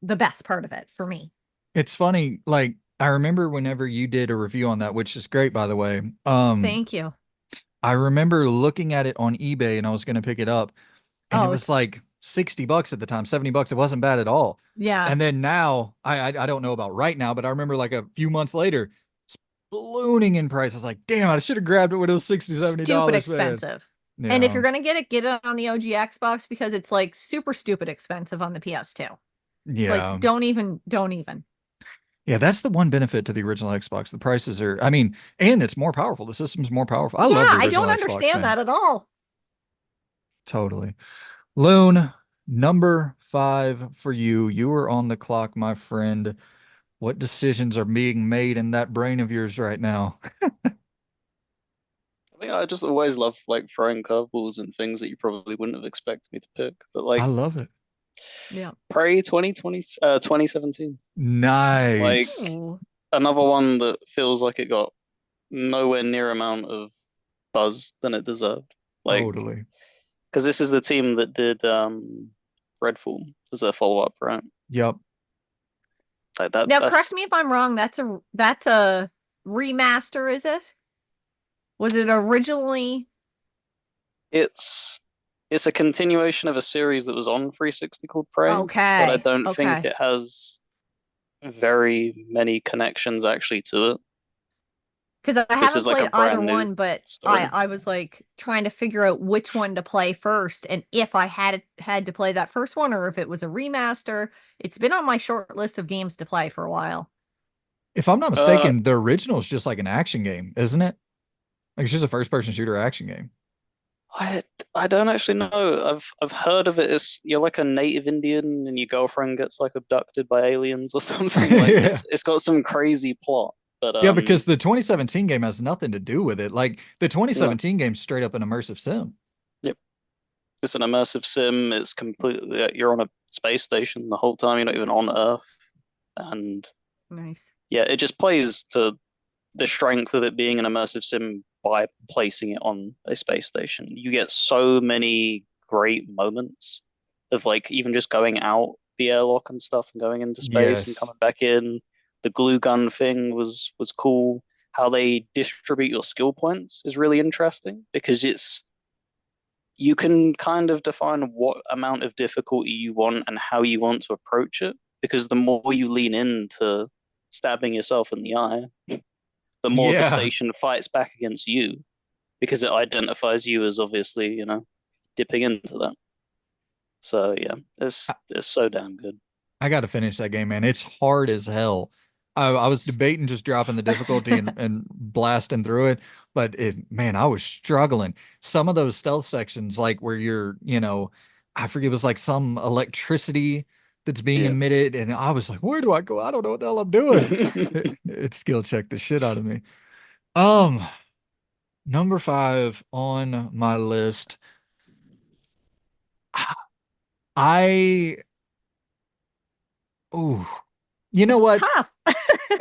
the best part of it for me. It's funny, like I remember whenever you did a review on that, which is great by the way. Thank you. I remember looking at it on eBay and I was gonna pick it up, and it Oh, was it's like 60 bucks at the time, 70 bucks. It wasn't bad at all. yeah. And then now, I don't know about right now, but I remember like a few months later, it's ballooning in price. I was like, damn, I should have grabbed it when it was 60, Stupid $70, man. expensive. And if Yeah. you're gonna get it on the OG Xbox because it's like super stupid expensive on the PS2. It's like Yeah. don't even. Yeah, that's the one benefit to the original Xbox. The prices are, I mean, and it's more powerful. The system's more powerful. I love Yeah, the I original don't Xbox, understand man. that at all. Totally. Loon, number 5 for you. You are on the clock, my friend. What decisions are being made in that brain of yours right now? I think I just always love like throwing curveballs and things that you probably wouldn't have expected me to pick. But I like love it. Yeah. Prey 2017. Like Nice. Ooh. another one that feels like it got nowhere near amount of buzz than it deserved. Like, Totally. because this is the team that did Redfall as their follow-up, right? Yep. Like that Now, correct that's me if I'm wrong. That's a remaster, is it? Was it originally? it's it's a continuation of a series that was on 360 called Prey, but I Okay. don't think Okay. it has very many connections actually to it. Because I This haven't is like a played either brand new one, but I story. I was like trying to figure out which one to play first, and if I had to play that first one, or if it was a remaster. It's been on my short list of games to play for a while. If I'm not Uh, mistaken, the original is just like an action game, isn't it? Like it's just a first person shooter action game. I I don't actually know. I've heard of it as you're like a native Indian and your girlfriend gets like abducted by aliens or something. Like Yeah. it's got some crazy plot. But Yeah, because the 2017 game has nothing to do with it. Like the no. 2017 game's straight up an immersive sim. Yep. It's an immersive sim. It's completely you're on a space station the whole time. You're not even on Earth. And Nice. yeah, it just plays to the strength of it being an immersive sim by placing it on a space station. You get so many great moments of like even just going out the airlock and stuff and going into space and Yes. coming back in. The glue gun thing was cool. How they distribute your skill points is really interesting because it's you can kind of define what amount of difficulty you want and how you want to approach it because the more you lean into stabbing yourself in the eye, the more the Yeah. station fights back against you because it identifies you as obviously, dipping into that. So yeah, it's so damn good. I got to finish that game, man. It's hard as hell. I was debating just dropping the difficulty and blasting through it, but man, I was struggling. Some of those stealth sections, like where I forget, it was like some electricity that's being Yeah. emitted, and I was like, where do I go? I don't know what the hell I'm doing. It skill checked the shit out of me. Um, Number 5 on my list. I, oh, you know It's what? tough.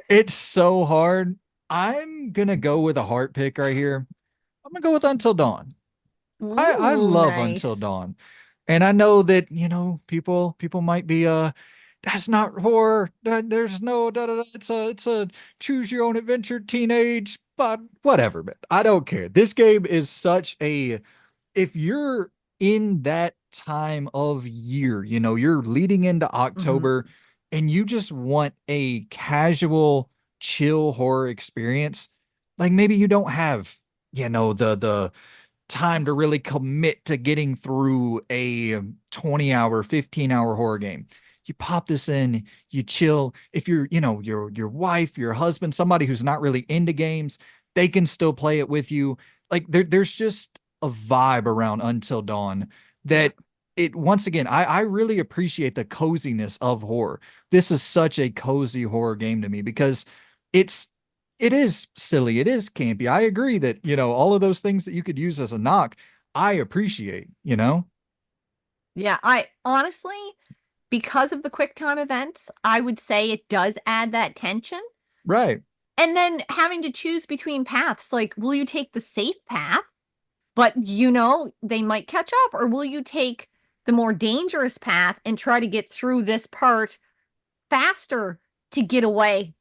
It's so hard. I'm gonna go with a heart pick right here. I'm gonna go with Until Dawn. I Ooh, love Until nice. Dawn. And I know that, people might be that's not horror. There's no it's a choose your own adventure teenage, but whatever, man. I don't care. This game is such a if you're in that time of year, you're leading into Hmm. October and you just want a casual, chill horror experience, like maybe you don't have, the time to really commit to getting through a 20-hour, 15-hour horror game. You pop this in, you chill. If you're, your wife, your husband, somebody who's not really into games, they can still play it with you. Like there's just a vibe around Until Dawn Yeah. that it once again, I really appreciate the coziness of horror. This is such a cozy horror game to me because it's it is silly. It is campy. I agree that, all of those things that you could use as a knock, I appreciate. Yeah. I honestly, because of the quick time events, I would say it does add that tension. Right. And then having to choose between paths, like, will you take the safe path, but they might catch up, or will you take the more dangerous path and try to get through this part faster to get away?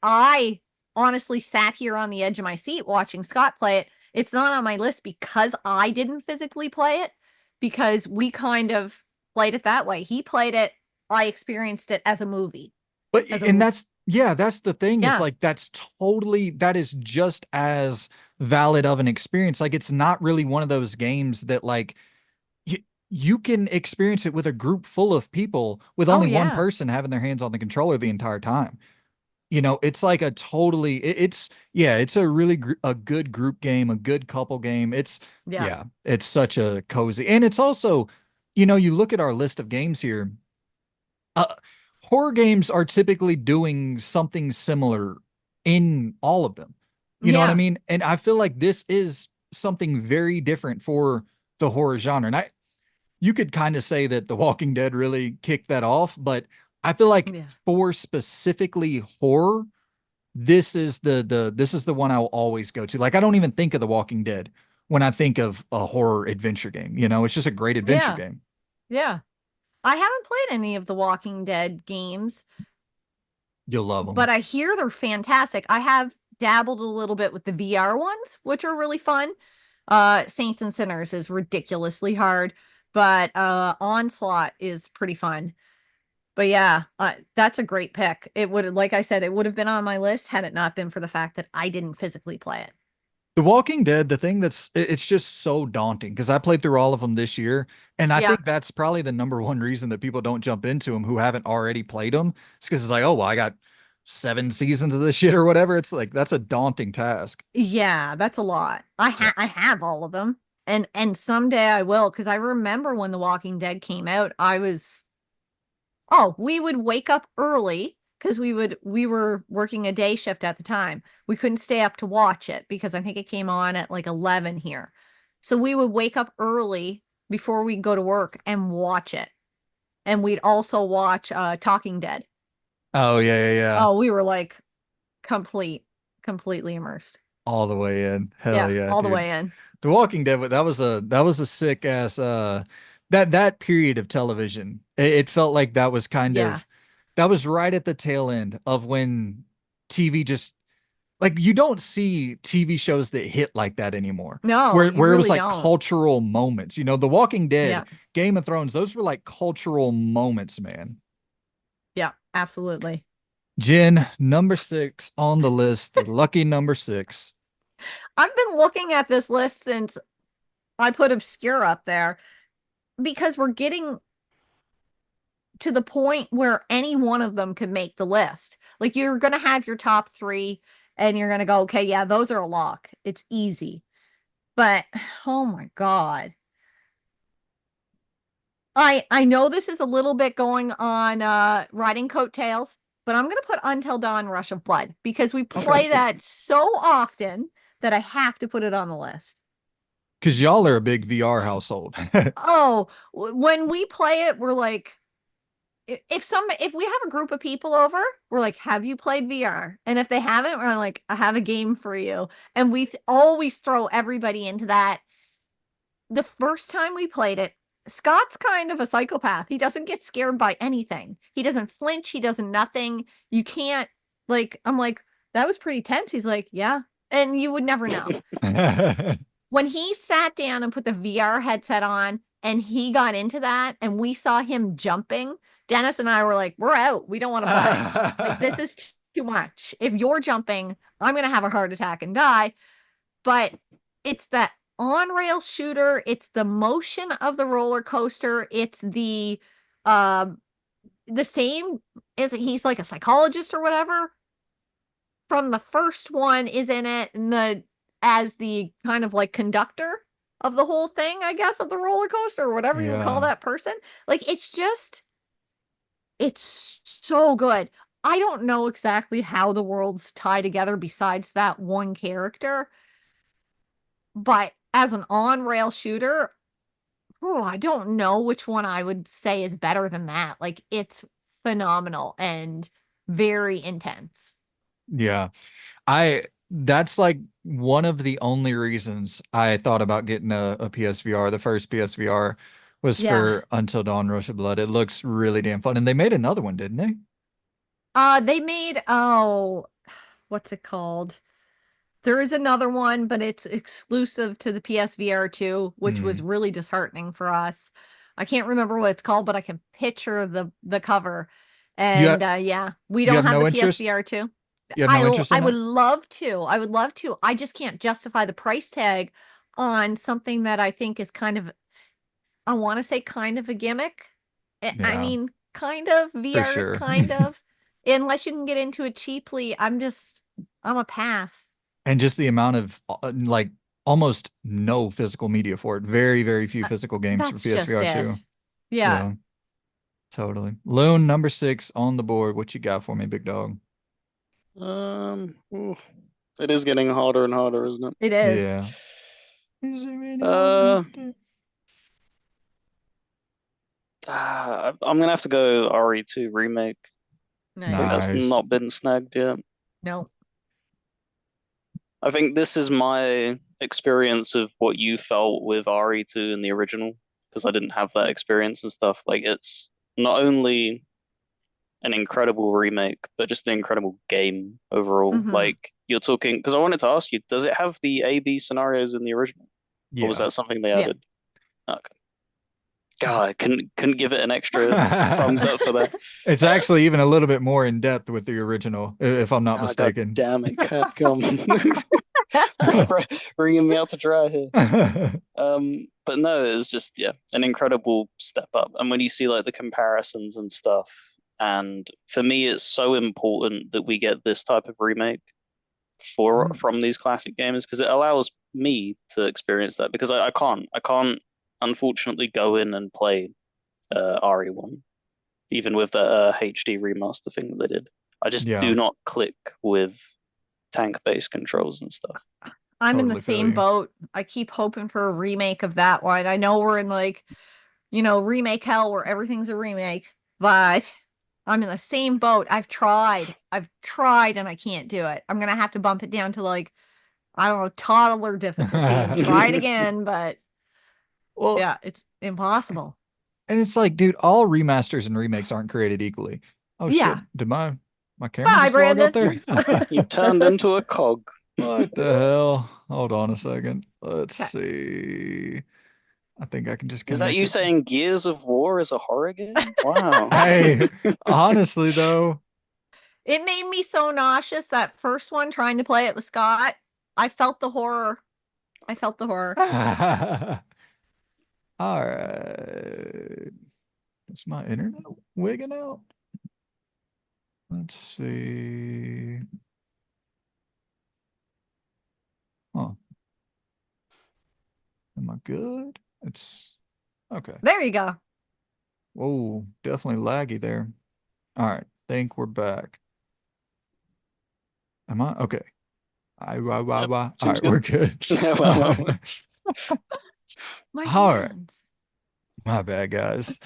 I honestly sat here on the edge of my seat watching Scott play it. It's not on my list because I didn't physically play it, because we kind of played it that way. He played it, I experienced it as a movie, But as and a that's the thing is yeah. like that is just as valid of an experience. Like it's not really one of those games that like you you can experience it with a group full of people with Oh only one yeah. person having their hands on the controller the entire time. It's like a totally it's yeah, it's a really a good group game, a good couple game. Yeah. Yeah, it's such a cozy. And it's also, you look at our list of games here, uh horror games are typically doing something similar in all of them. You know what I Yeah. mean? And I feel like this is something very different for the horror genre. And you could kind of say that The Walking Dead really kicked that off, but I feel like Yeah. for specifically horror, this is the one I'll always go to. Like I don't even think of The Walking Dead when I think of a horror adventure game. You know, it's just a great adventure Yeah. game. Yeah. I haven't played any of the Walking Dead games, You'll love but them. I hear they're fantastic. I have dabbled a little bit with the VR ones, which are really fun. Saints and Sinners is ridiculously hard, but Onslaught is pretty fun. But yeah, that's a great pick. It would, like I said, it would have been on my list had it not been for the fact that I didn't physically play it. The Walking Dead, the thing it's just so daunting because I played through all of them this year, and I Yeah. think that's probably the number one reason that people don't jump into them who haven't already played them. It's because it's like, oh well, I got 7 seasons of this shit or whatever. It's like that's a daunting task. Yeah, that's a lot. Yeah. I have all of them. And someday I will, because I remember when The Walking Dead came out, I was oh, we would wake up early because we were working a day shift at the time. We couldn't stay up to watch it because I think it came on at like 11 here. So we would wake up early before we go to work and watch it. And we'd also watch Talking Dead. Oh yeah, yeah, yeah. Oh, we were like completely immersed. All the way in. Hell Yeah, yeah, all the dude. way in. The Walking Dead, that was a sick ass that period of television. It felt like that was kind Yeah. of that was right at the tail end of when TV just like you don't see TV shows that hit like that anymore. No, Where you where it was really like don't. cultural moments. You know, The Walking Yeah. Dead, Game of Thrones, those were like cultural moments, man. Yeah, absolutely. Jen, number 6 on the list, the lucky number 6. I've been looking at this list since I put Obscure up there because we're getting to the point where any one of them could make the list. Like you're going to have your top 3 and you're going to go, okay, yeah, those are a lock. It's easy. But oh my God. I know this is a little bit going on riding coattails, but I'm going to put Until Dawn Rush of Blood because we play Okay. that so often that I have to put it on the list. Because y'all are a big VR household. Oh, when we play it, we're like, if we have a group of people over, we're like, have you played VR? And if they haven't, we're like, I have a game for you. And we always throw everybody into that. The first time we played it, Scott's kind of a psychopath. He doesn't get scared by anything. He doesn't flinch. He doesn't nothing. You can't like, I'm like, that was pretty tense. He's like, yeah. And you would never know. When he sat down and put the VR headset on and he got into that and we saw him jumping, Dennis and I were like, we're out. We don't want to play. Like, this is too much. If you're jumping, I'm going to have a heart attack and die. But it's that on rail shooter, it's the motion of the roller coaster, it's the same as he's like a psychologist or whatever from the first one is in it and the as the kind of like conductor of the whole thing, I guess, of the roller coaster or whatever you would call Yeah. that person. Like it's so good. I don't know exactly how the worlds tie together besides that one character, but as an on-rail shooter, oh, I don't know which one I would say is better than that. Like it's phenomenal and very intense. Yeah. I that's like one of the only reasons I thought about getting a PSVR. The first PSVR was Yeah. for Until Dawn Rush of Blood. It looks really damn fun. And they made another one, didn't they? They made what's it called? There is another one, but it's exclusive to the PSVR 2, which was Hmm. really disheartening for us. I can't remember what it's called, but I can picture the cover. You And ha- yeah, we you don't have have the no interest? PSVR 2. You have no interest I in would it? love to. I would love to. I just can't justify the price tag on something that I think is kind of, I want to say kind of a gimmick. I Yeah, mean, kind of. for VR is sure. kind of. Unless you can get into it cheaply, I'm a pass. And just the amount of like almost no physical media for it. Very, very few Uh, physical games for That's just PSVR 2. it. Yeah. Yeah, totally. Loon number 6 on the board. What you got for me, big dog? Ooh. It is getting harder and harder, isn't it? It is. Yeah. Is there anyone Uh, out there? I'm gonna have to go RE2 remake. I think Nice. that's Nice. not been snagged yet. No. I think this is my experience of what you felt with RE2 in the original, because I didn't have that experience and stuff. Like it's not only an incredible remake, but just an incredible game overall. Mhm. Like you're talking, because I wanted to ask you, does it have the A/B scenarios in the original, or was Yeah. that something they Yeah. added? Okay. God, I couldn't give it an extra thumbs up for that. It's actually even a little bit more in depth with the original, if I'm not Ah, God mistaken. damn it, Capcom. Bringing me out to dry here. But no, it was just yeah, an incredible step up. And when you see like the comparisons and stuff, and for me, it's so important that we get this type of remake from these classic games because it allows me to experience that because I can't unfortunately go in and play RE1 even with the HD remaster thing that they did. I just Yeah, do not click with tank-based controls and stuff. I'm in the totally feel same you. boat. I keep hoping for a remake of that one. I know we're in like, remake hell where everything's a remake, but I'm in the same boat. I've tried. I've tried and I can't do it. I'm gonna have to bump it down to like, I don't know, toddler difficulty and try it again, but Well, yeah, it's impossible. and it's like, dude, all remasters and remakes aren't created equally. Oh shit, Yeah. did my camera Bye, just log out Brandon. there? You turned into a cog. What the hell? Hold on a second. Let's Okay. see. I think I can just Is that connect you it. saying Gears of War is a horror game? Wow. Hey, honestly though, It made me so nauseous that first one trying to play it with Scott. I felt the horror. I felt the horror. all right. Is my internet wigging out? Let's see. Huh. Am I good? It's okay. There you go. Whoa, definitely laggy there. All right, think we're back. Am I okay? Yep, All seems right, we're good. good. Well, All well, right. My All right. hands. My bad, guys.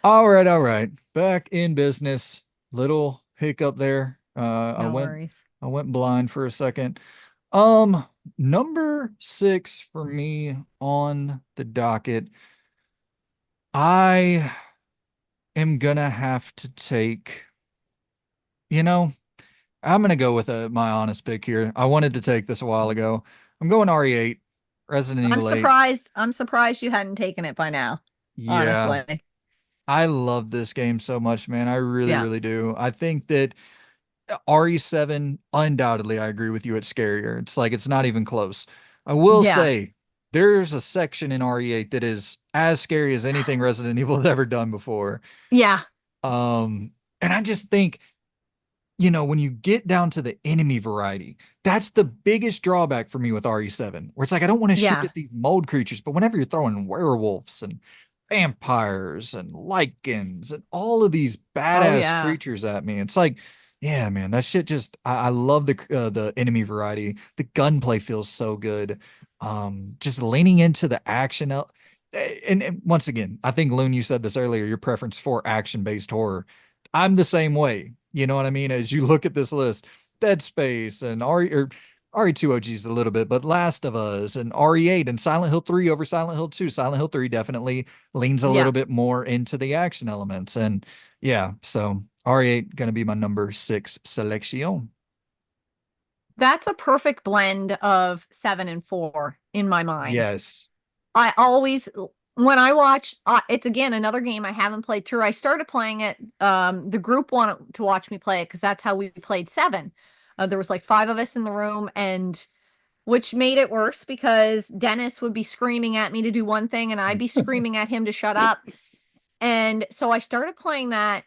All right, all right. Back in business. Little hiccup there. No worries. I went blind for a second. Um, number 6 for me on the docket. I am gonna have to take, you know, I'm gonna go with my honest pick here. I wanted to take this a while ago. I'm going RE8, Resident I'm Evil 8. surprised. I'm surprised you hadn't taken it by now. Yeah, Honestly. I love this game so much, man. I really, Yeah. really do. I think that RE7, undoubtedly, I agree with you. It's scarier. It's like it's not even close. I will Yeah. say there's a section in RE8 that is as scary as anything Resident Evil has ever done before. Yeah. Um, and I just think, when you get down to the enemy variety, that's the biggest drawback for me with RE7, where it's like I don't want to shoot Yeah. at these mold creatures, but whenever you're throwing werewolves and vampires and lichens and all of these Oh badass yeah. creatures at me, it's like, yeah, man, that shit just I love the enemy variety. The gunplay feels so good. Just leaning into the action. And once again, I think Loon, you said this earlier, your preference for action-based horror. I'm the same way. You know what I mean? As you look at this list, Dead Space and RE2 OGs a little bit, but Last of Us and RE8 and Silent Hill 3 over Silent Hill 2. Silent Hill 3 definitely leans a Yeah. little bit more into the action elements. And yeah, so RE8 going to be my number 6 selection. That's a perfect blend of 7 and 4 in my mind. Yes. I always when I watch it's again another game I haven't played through. I started playing it. The group wanted to watch me play it because that's how we played 7. There was like 5 of us in the room, and which made it worse because Dennis would be screaming at me to do one thing and I'd be screaming at him to shut up. And so I started playing that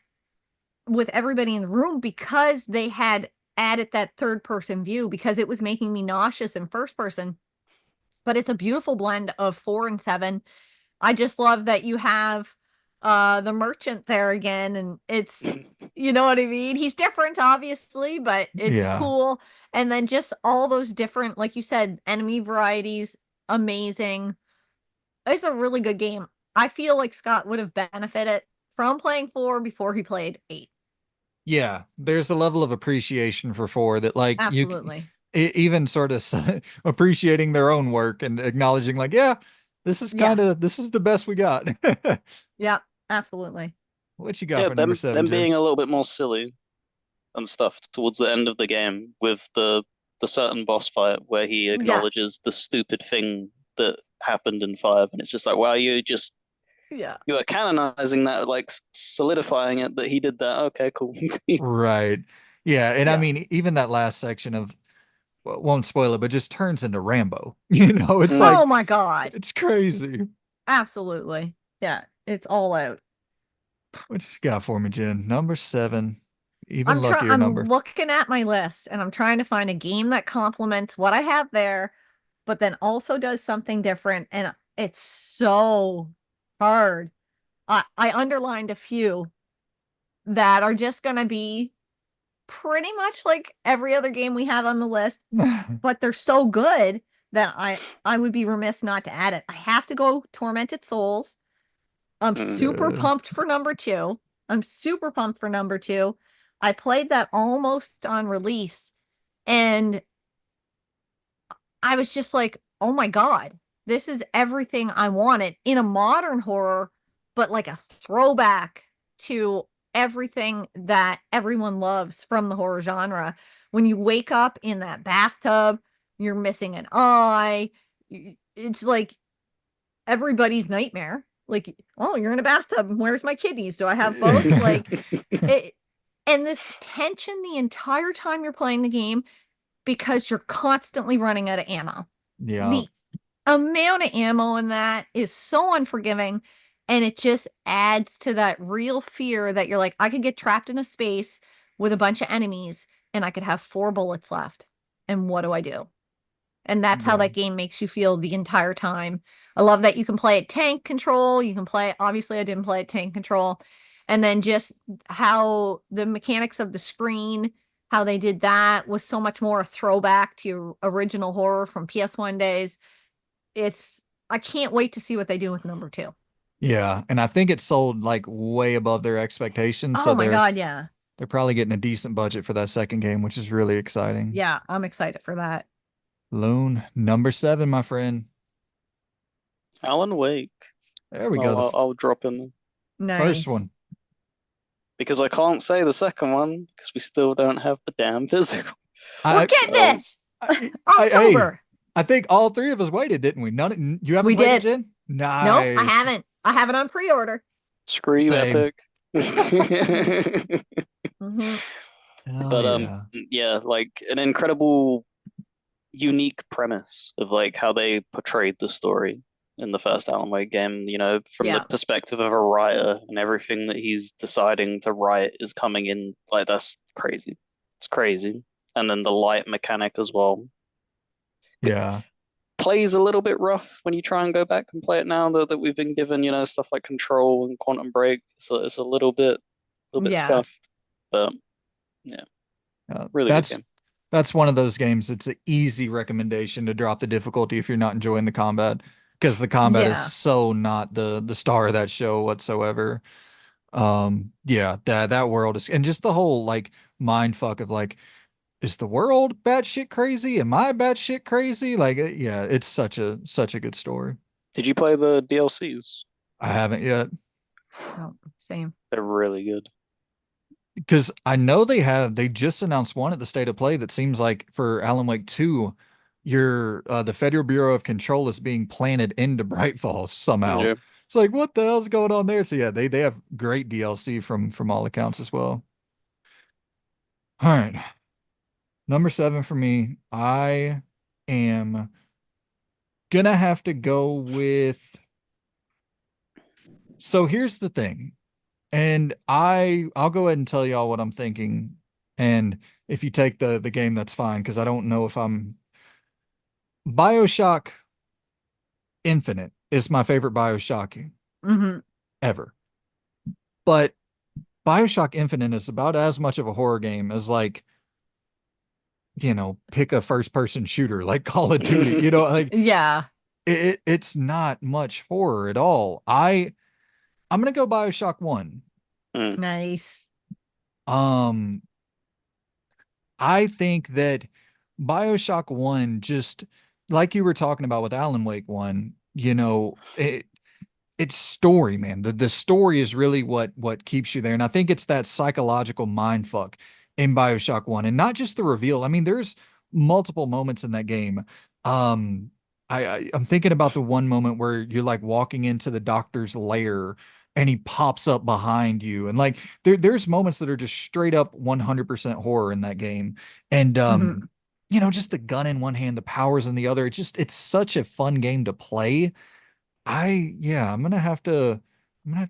with everybody in the room because they had added that third person view because it was making me nauseous in first person. But it's a beautiful blend of 4 and 7. I just love that you have the merchant there again, and it's, you know what I mean? He's different, obviously, but it's Yeah. cool. And then just all those different, like you said, enemy varieties, amazing. It's a really good game. I feel like Scott would have benefited from playing 4 before he played 8. Yeah, there's a level of appreciation for four that like Absolutely. even sort of appreciating their own work and acknowledging like, yeah, Yeah. this is the best we got. Yeah. Absolutely. What you got Yeah, for number seven, them Jen? being a little bit more silly and stuff towards the end of the game with the certain boss fight where he Yeah. acknowledges the stupid thing that happened in 5, and it's just like, wow, Yeah. you are canonizing that, like solidifying it that he did that. Okay, cool. Right. Yeah, and I Yeah. mean even that last section of well, won't spoil it, but just turns into Rambo. You know, it's Mm. like Oh my God. it's crazy. Absolutely. Yeah. It's all out. What you got for me, Jen? Number seven. Even luckier I'm number. looking at my list and I'm trying to find a game that complements what I have there, but then also does something different. And it's so hard. I underlined a few that are just gonna be pretty much like every other game we have on the list, but they're so good that I would be remiss not to add it. I have to go Tormented Souls. I'm Mm. super pumped for number 2. I'm super pumped for number 2. I played that almost on release and I was just like, "Oh my God. This is everything I wanted in a modern horror, but like a throwback to everything that everyone loves from the horror genre. When you wake up in that bathtub, you're missing an eye. It's like everybody's nightmare. Like, oh, you're in a bathtub. Where's my kidneys? Do I have both? Like it, and this tension the entire time you're playing the game because you're constantly running out of ammo. Yeah. The amount of ammo in that is so unforgiving, and it just adds to that real fear that you're like, I could get trapped in a space with a bunch of enemies and I could have 4 bullets left. And what do I do? And that's how Yeah. that game makes you feel the entire time. I love that you can play at tank control. You can play, obviously, I didn't play at tank control. And then just how the mechanics of the screen, how they did that was so much more a throwback to your original horror from PS1 days. I can't wait to see what they do with number 2. Yeah. And I think it sold like way above their expectations. Oh So my God, yeah. they're probably getting a decent budget for that second game, which is really exciting. Yeah, I'm excited for that. Lone, number seven, my friend. Alan Wake. There we go. The I'll drop in first Nice. one. because I can't say the second one because we still don't have the damn physical. We're I, getting so- this. hey, October. I think all three of us waited, didn't we? You haven't We played did. it, Jen? Nice. Nope, I haven't. I have it on pre-order. Screw you, Same. Epic. Hmm. Hell But yeah. yeah, like an incredible, unique premise of like how they portrayed the story in the first Alan Wake game. You know, from the Yeah. perspective of a writer, and everything that he's deciding to write is coming in like that's crazy. It's crazy. And then the light mechanic as well Yeah. plays a little bit rough when you try and go back and play it now that we've been given, you know, stuff like Control and Quantum Break. So it's a little bit Yeah. scuffed, but really good game. That's one of those games. It's an easy recommendation to drop the difficulty if you're not enjoying the combat, because the combat is Yeah. so not the star of that show whatsoever. Yeah, that world is, and just the whole like mind fuck of like, is the world batshit crazy? Am I batshit crazy? Like, yeah, it's such a good story. Did you play the DLCs? I haven't yet Oh, same. They're really good. because I know they just announced one at the State of Play that seems like for Alan Wake 2, the Federal Bureau of Control is being planted into Bright Falls somehow. Yeah. It's like, what the hell's going on there? So yeah, they have great DLC from all accounts as well. All right. Number seven for me, I am gonna have to go with. So here's the thing, and I'll go ahead and tell y'all what I'm thinking, and if you take the game, that's fine, because I don't know if I'm. BioShock Infinite is my favorite BioShock Hmm. ever. But BioShock Infinite is about as much of a horror game as like, pick a first person shooter like Call of Duty. Like Yeah. it's not much horror at all. I'm gonna go BioShock 1. Mm. Nice. Um, I think that BioShock 1, just like you were talking about with Alan Wake 1, it's story, man. The story is really what keeps you there. And I think it's that psychological mind fuck in BioShock 1. And not just the reveal. I mean, there's multiple moments in that game. Um, I'm thinking about the one moment where you're like walking into the doctor's lair and he pops up behind you. And like there's moments that are just straight up 100% horror in that game. And Mhm. just the gun in one hand, the powers in the other. It's such a fun game to play. Yeah, I'm gonna have to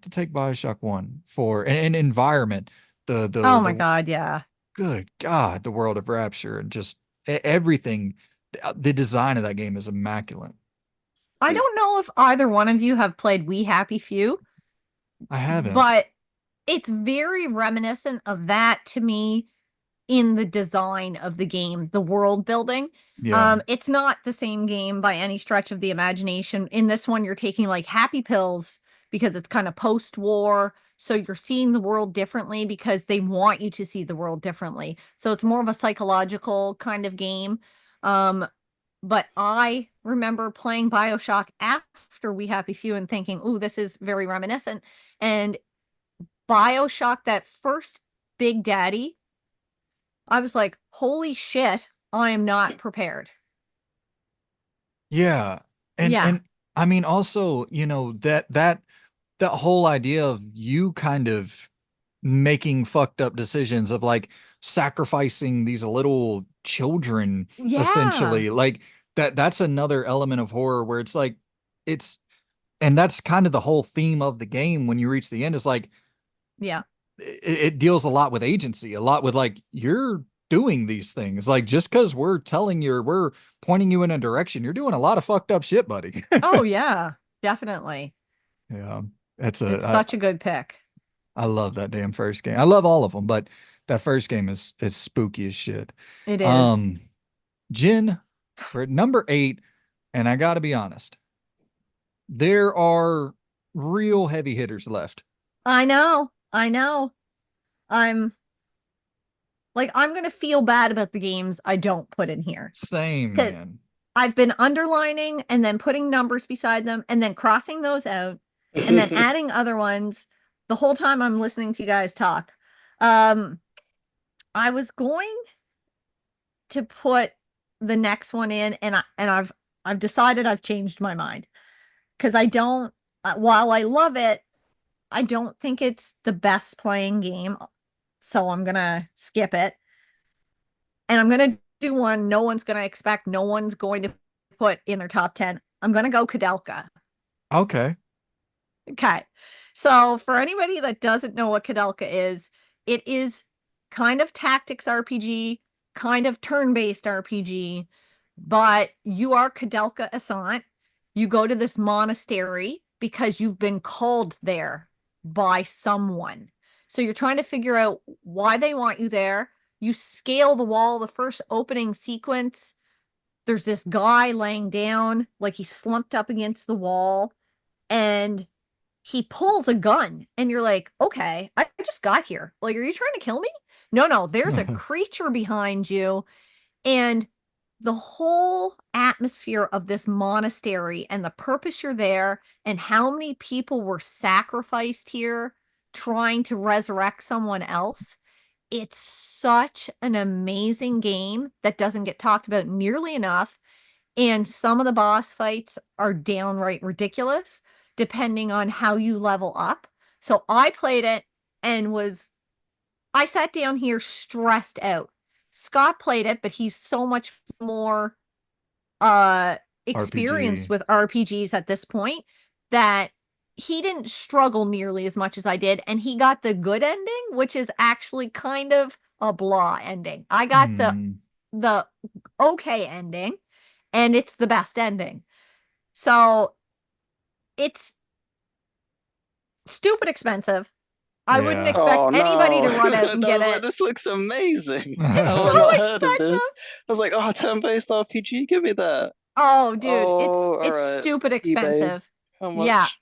take BioShock 1 for an environment. Oh my The God, yeah. good God, the world of Rapture and just everything. The design of that game is immaculate. I don't know if either one of you have played We Happy Few, I haven't. but it's very reminiscent of that to me in the design of the game, the world building. Yeah. It's not the same game by any stretch of the imagination. In this one, you're taking like happy pills because it's kind of post-war. So you're seeing the world differently because they want you to see the world differently. So it's more of a psychological kind of game. Um, but I remember playing BioShock after We Happy Few and thinking, "Ooh, this is very reminiscent." And BioShock, that first Big Daddy, I was like, holy shit, I am not prepared. Yeah. And Yeah. and I mean also, that whole idea of you kind of making fucked up decisions of like sacrificing these little children Yeah. essentially, like that's another element of horror where it's like it's and that's kind of the whole theme of the game when you reach the end is like Yeah. it deals a lot with agency, a lot with like you're doing these things, like just because we're pointing you in a direction, you're doing a lot of fucked up shit, buddy. Oh, yeah. Definitely. Yeah, that's It's a such a good pick. I love that damn first game. I love all of them, but that first game is spooky as shit. It is. Um, Jen, we're at number 8, and I gotta be honest, there are real heavy hitters left. I know. I know. I'm I'm going to feel bad about the games I don't put in here Same, because man. I've been underlining and then putting numbers beside them and then crossing those out and then adding other ones the whole time I'm listening to you guys talk. Um, I was going to put the next one in, and I've decided I've changed my mind because I don't. While I love it, I don't think it's the best playing game, so I'm gonna skip it, and I'm gonna do one no one's gonna expect, no one's going to put in their top 10. I'm gonna go Kadelka. Okay. Okay. So for anybody that doesn't know what Kadelka is, it is kind of tactics RPG, kind of turn-based RPG, but you are Kadelka Asant. You go to this monastery because you've been called there by someone. So you're trying to figure out why they want you there. You scale the wall. The first opening sequence, there's this guy laying down, like he's slumped up against the wall, and he pulls a gun and you're like, okay, I just got here. Like, are you trying to kill me? No, no, there's a creature behind you. And the whole atmosphere of this monastery and the purpose you're there and how many people were sacrificed here trying to resurrect someone else. It's such an amazing game that doesn't get talked about nearly enough. And some of the boss fights are downright ridiculous depending on how you level up. So I played it and I sat down here stressed out. Scott played it, but he's so much more experienced RPG. with RPGs at this point that he didn't struggle nearly as much as I did, and he got the good ending, which is actually kind of a blah ending. I got Hmm. the okay ending, and it's the best ending. So it's stupid expensive. I wouldn't Yeah. expect Oh anybody no. to run out and I get was like, it. this looks amazing. It's How so have I not heard of expensive. this? I was like, oh, turn-based RPG, give me that. Oh, dude, Oh, all it's right. stupid eBay, expensive. how Yeah, much?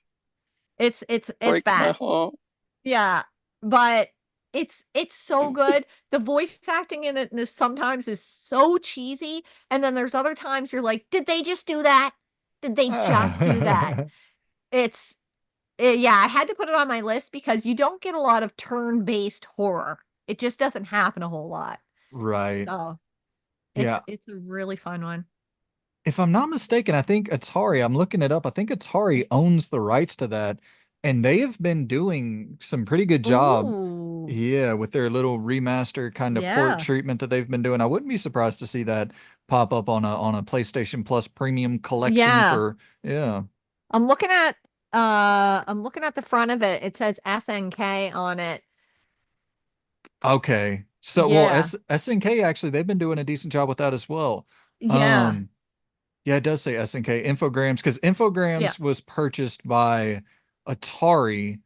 it's Break my bad. heart. Yeah, but it's so good. The voice acting in it sometimes is so cheesy, and then there's other times you're like, did they just do that? Did they just do that? It's yeah, I had to put it on my list because you don't get a lot of turn-based horror. It just doesn't happen a whole lot. Right. So Yeah. it's a really fun one. If I'm not mistaken, I think Atari, I'm looking it up. I think Atari owns the rights to that, and they have been doing some pretty good job. Ooh, Yeah, with their little remaster kind of port yeah, treatment that they've been doing. I wouldn't be surprised to see that pop up on a PlayStation Plus premium collection yeah. for yeah. I'm looking at I'm looking at the front of it. It says SNK on it. Okay. So well Yeah. SNK actually they've been doing a decent job with that as well. Yeah. Um yeah, it does say SNK Infogrames because Yeah. Infogrames was purchased by Atari,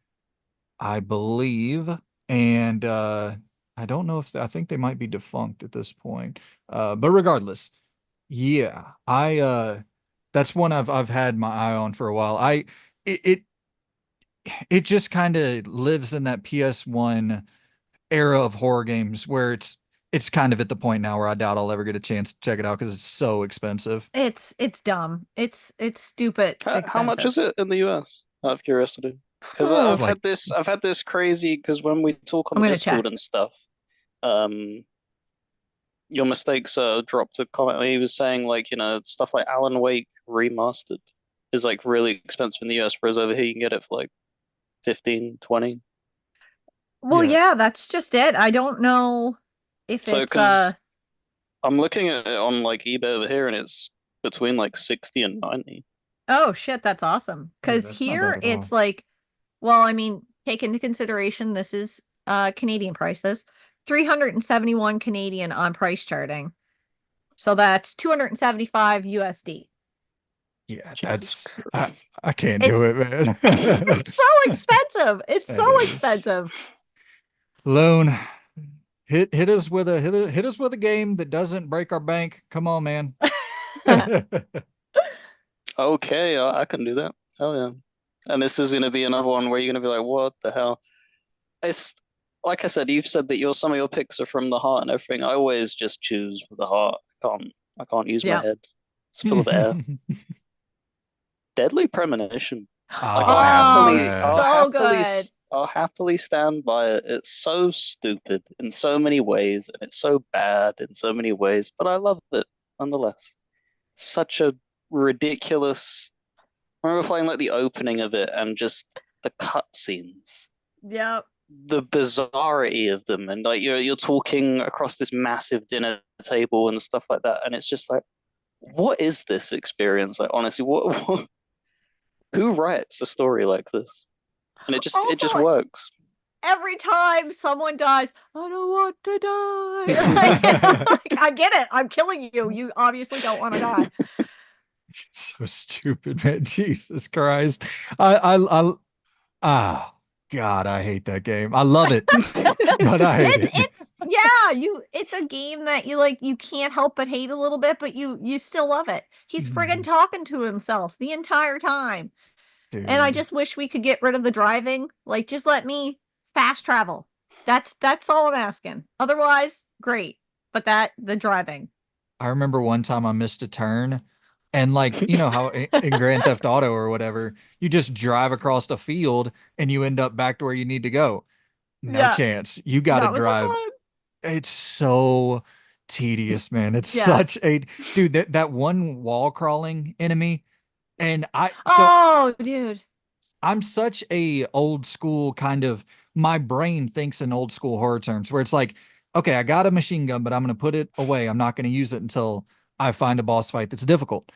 I believe, and I don't know if I think they might be defunct at this point. But regardless, yeah, I that's one I've had my eye on for a while. It it, it just kind of lives in that PS1 era of horror games where it's kind of at the point now where I doubt I'll ever get a chance to check it out because it's so expensive. It's dumb. It's stupid How much expensive. is it in the US? Out of curiosity. Because Hmm. It's like I've had this crazy, because when we talk on I'm the gonna Discord check. and stuff, um, your mistakes dropped a comment. He was saying like, stuff like Alan Wake remastered is like really expensive in the US, whereas over here you can get it for like 15, 20. Well, yeah. yeah, that's just it. I don't know if So it's because I'm looking at it on like eBay over here and it's between like 60 and 90. oh shit, that's awesome. Yeah, 'Cause that's not bad here at it's all. like, well, I mean, take into consideration this is Canadian prices. 371 Canadian on price charting. So that's 275 USD. Yeah, Jesus that's Christ. I can't do It's it, man. it's so expensive. It's It so is. expensive. Lone, hit us with a hit us with a game that doesn't break our bank. Come on, man. Okay, I can do that. Hell yeah. And this is going to be another one where you're going to be like, what the hell? It's like I said, you've said that some of your picks are from the heart and everything. I always just choose with the heart. I can't use my Yeah. head. It's full of air. Deadly Premonition. Like Oh, man. so good. I'll happily stand by it. It's so stupid in so many ways, and it's so bad in so many ways, but I love it nonetheless. Such a ridiculous. I remember playing like the opening of it and just the cutscenes, Yep. the bizarrety of them, and like you're talking across this massive dinner table and stuff like that, and it's just like, what is this experience? Like honestly, what who writes a story like this? And it Also, just works. every time someone dies, I don't want to die. Like, I get it. I'm killing you. You obviously don't want to die. So stupid, man. Jesus Christ. I ah God, I hate that game. I love it, but I hate it. It's yeah, it's a game that you like you can't help but hate a little bit, but you still love it. He's friggin' talking to himself the entire time. And I Dude. just wish we could get rid of the driving. Like just let me fast travel. That's all I'm asking. Otherwise, great. But the driving. I remember one time I missed a turn and like, you know how in Grand Theft Auto or whatever, you just drive across a field and you end up back to where you need to go. No Yeah, chance. You got to not with this drive. one. It's so tedious, man. It's Yes. such a dude that one wall crawling enemy and Oh, dude. I'm such a old school kind of my brain thinks in old school horror terms where it's like, okay, I got a machine gun, but I'm going to put it away. I'm not going to use it until I find a boss fight that's difficult.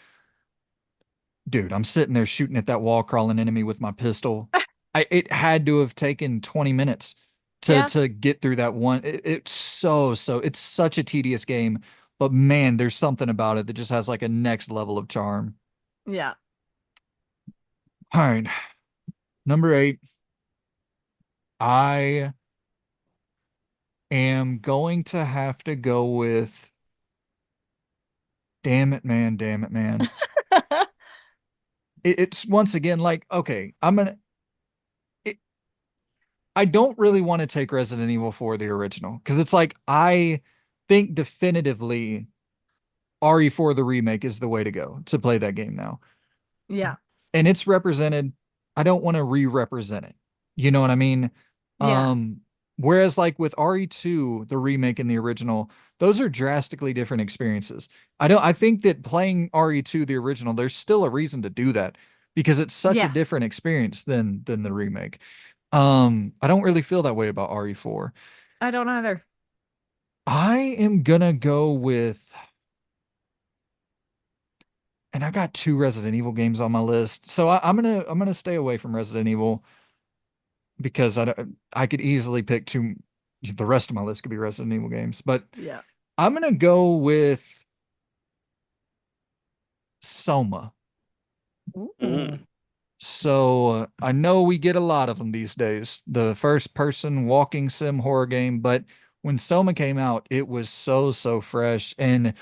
Dude, I'm sitting there shooting at that wall crawling enemy with my pistol. It had to have taken 20 minutes Yeah. to get through that one. It's it's such a tedious game, but man, there's something about it that just has like a next level of charm. Yeah. All right, number 8. I am going to have to go with, damn it, man, damn it, man. It's once again like, okay, it, I don't really want to take Resident Evil 4 the original because it's like I think definitively RE4 the remake is the way to go to play that game now. Yeah. And it's represented. I don't want to re-represent it. You know what I mean? Yeah. Whereas like with RE2, the remake and the original, those are drastically different experiences. I think that playing RE2, the original, there's still a reason to do that because it's such a Yes. different experience than the remake. I don't really feel that way about RE4. I don't either. I am gonna go with, and I got two Resident Evil games on my list, so I'm gonna stay away from Resident Evil because I could easily pick two. The rest of my list could be Resident Evil games, but Yeah. I'm gonna go with Soma. Mm. Ooh. So I know we get a lot of them these days, the first person walking sim horror game, but when Soma came out, it was so fresh. And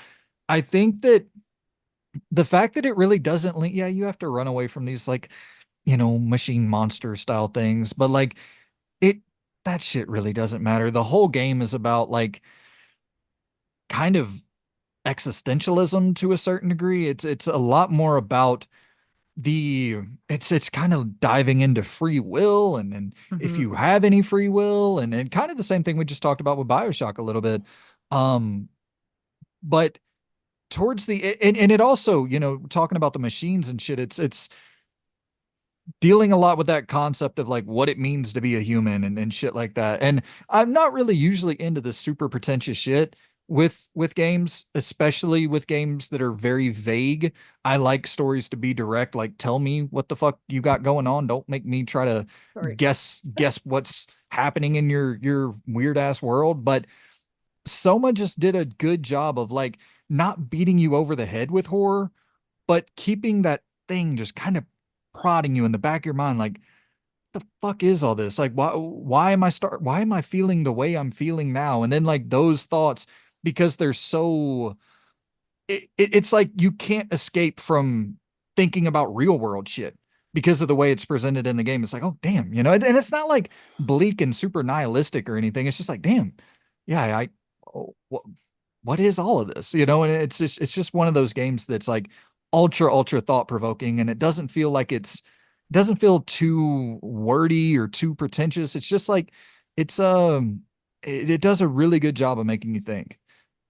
I think that the fact that it really doesn't link, yeah, you have to run away from these like, machine monster style things, but like it, that shit really doesn't matter. The whole game is about like kind of existentialism to a certain degree. It's a lot more about the it's kind of diving into free will and if Mhm. you have any free will and kind of the same thing we just talked about with BioShock a little bit. Um, but towards the and it also, talking about the machines and shit, it's dealing a lot with that concept of like what it means to be a human and shit like that. And I'm not really usually into the super pretentious shit with games, especially with games that are very vague. I like stories to be direct, like tell me what the fuck you got going on. Don't make me try to Sorry. guess what's happening in your weird ass world. But Soma just did a good job of like not beating you over the head with horror, but keeping that thing just kind of prodding you in the back of your mind, like, the fuck is all this? Like, why am I feeling the way I'm feeling now? And then like those thoughts, because they're so it's like you can't escape from thinking about real world shit because of the way it's presented in the game. It's like, oh damn, and it's not like bleak and super nihilistic or anything. It's just like, damn, yeah, oh, what is all of this? And it's just one of those games that's like ultra thought provoking, and it doesn't feel like doesn't feel too wordy or too pretentious. It's just like it's it does a really good job of making you think.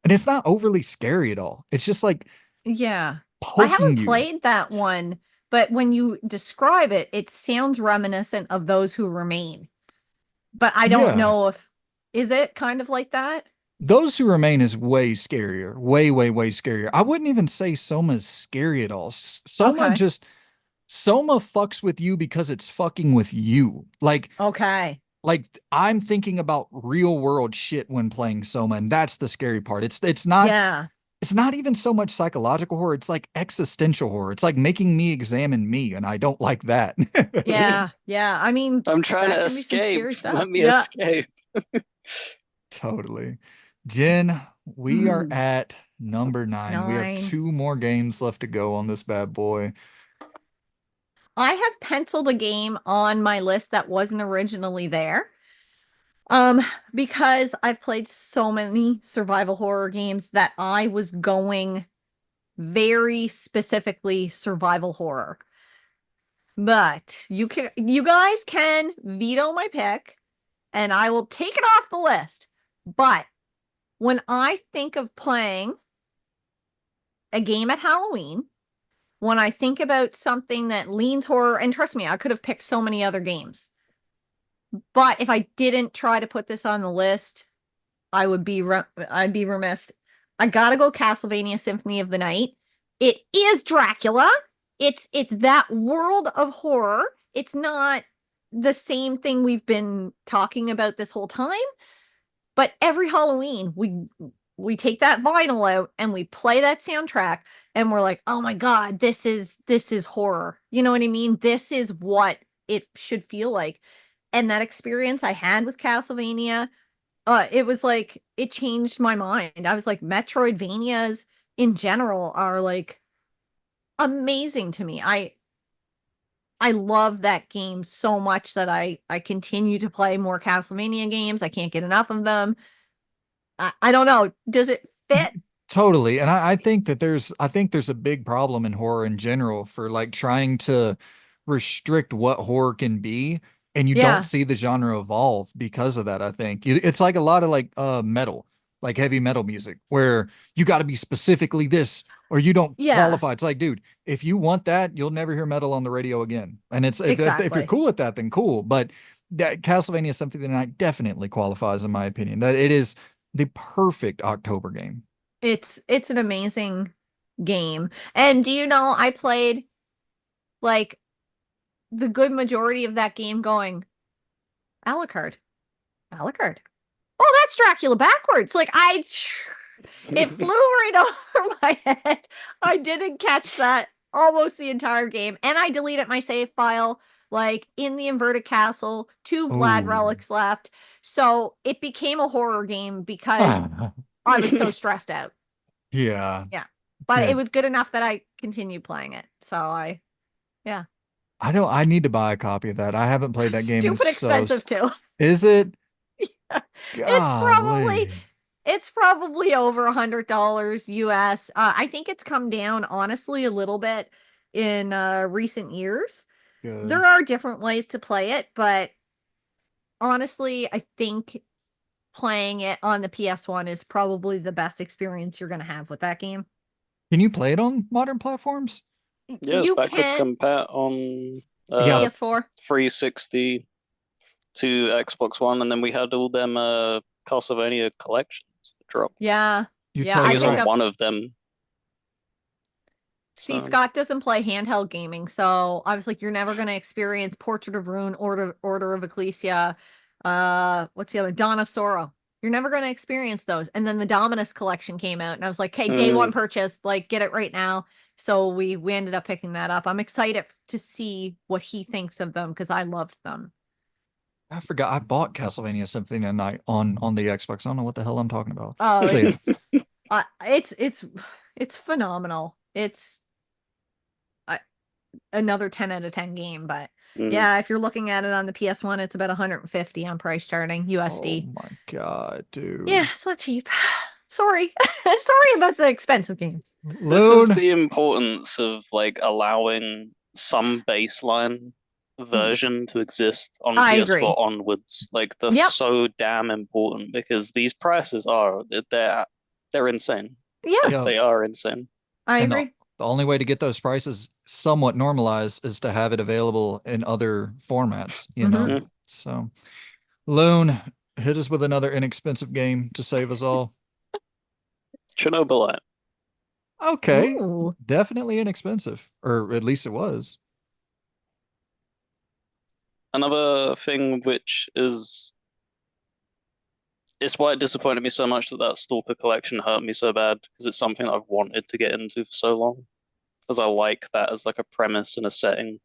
And it's not overly scary at all. It's just like Yeah. I poking haven't you. played that one, but when you describe it, it sounds reminiscent of Those Who Remain. But I don't Yeah. know if is it kind of like that? Those Who Remain is way scarier. Way scarier. I wouldn't even say Soma's scary at all. Okay. Soma fucks with you because it's fucking with you. Okay. Like I'm thinking about real world shit when playing Soma, and that's the scary part. Yeah. It's not even so much psychological horror, it's like existential horror. It's like making me examine me, and I don't like that. Yeah. Yeah. I mean, I'm trying that to can be some escape. scary stuff. Let me Yeah. escape. Totally. Jen, we are Mm. at number 9. We have 9. two more games left to go on this bad boy. I have penciled a game on my list that wasn't originally there. Because I've played so many survival horror games that I was going very specifically survival horror. But you guys can veto my pick and I will take it off the list. But when I think of playing a game at Halloween, when I think about something that leans horror, and trust me, I could have picked so many other games. But if I didn't try to put this on the list, I'd be remiss. I gotta go Castlevania Symphony of the Night. It is Dracula. It's that world of horror. It's not the same thing we've been talking about this whole time, but every Halloween we take that vinyl out and we play that soundtrack and we're like, "Oh my God, this is horror." You know what I mean? This is what it should feel like. And that experience I had with Castlevania, it was like it changed my mind. I was like, Metroidvanias in general are like amazing to me. I love that game so much that I continue to play more Castlevania games. I can't get enough of them. I don't know. Does it fit? Totally. And I think there's a big problem in horror in general for like trying to restrict what horror can be, and you don't Yeah. see the genre evolve because of that, I think. It's like a lot of like metal, like heavy metal music, where you got to be specifically this or you don't Yeah, qualify. It's like, dude, if you want that, you'll never hear metal on the radio again. And it's if you're exactly. cool with that, then cool. But that Castlevania is something that I definitely qualifies in my opinion. That it is the perfect October game. It's an amazing game. And do you know I played like the good majority of that game going Alucard. Alucard. Oh, that's Dracula backwards. Like it flew right over my head. I didn't catch that almost the entire game. And I deleted my save file like in the inverted castle, 2 Vlad Oh. relics left. So it became a horror game because I was so stressed out. Yeah. Yeah. But Yeah. it was good enough that I continued playing it. So yeah. I need to buy a copy of that. I haven't played that game in Stupid expensive too. is it? It's probably Golly. it's probably over $100 US. I think it's come down honestly a little bit in recent years. Good. There are different ways to play it, but honestly, I think playing it on the PS1 is probably the best experience you're going to have with that game. Can you play it on modern platforms? Yeah, it's You backwards can compat on Yeah. PS4. 360 to Xbox One, and then we had all them Castlevania collections that dropped. Yeah. You Yeah, tell I I you was picked on what. up. one of them. See, So Scott doesn't play handheld gaming, so I was like, you're never going to experience Portrait of Ruin, Order of Ecclesia, what's the other? Dawn of Sorrow. You're never going to experience those. And then the Dominus collection came out, and I was like, hey, day one purchase, like get it right now. So we ended up picking that up. I'm excited to see what he thinks of them because I loved them. I forgot I bought Castlevania Symphony of the Night on the Xbox. I don't know what the hell I'm talking about. Oh, So yeah. it's phenomenal. It's another 10 out of 10 game, but yeah, if you're looking at it on the PS1, it's about 150 on price charting Oh USD. my God, dude. Yeah, it's not cheap. Sorry. Sorry about the expensive games. This is Loon. the importance of like allowing some baseline version to exist on I PS4 agree. onwards. Like they're Yep. so damn important because these prices are they're insane. Yeah, Yeah. They are insane. I And agree. the only way to get those prices somewhat normalized is to have it available in other formats, you know? Mhm. So, Loon, hit us with another inexpensive game to save us all. Chernobylite. Okay, Ooh. definitely inexpensive, or at least it was. Another thing which is it's why it disappointed me so much that that Stalker collection hurt me so bad because it's something I've wanted to get into for so long because I like that as like a premise and a setting.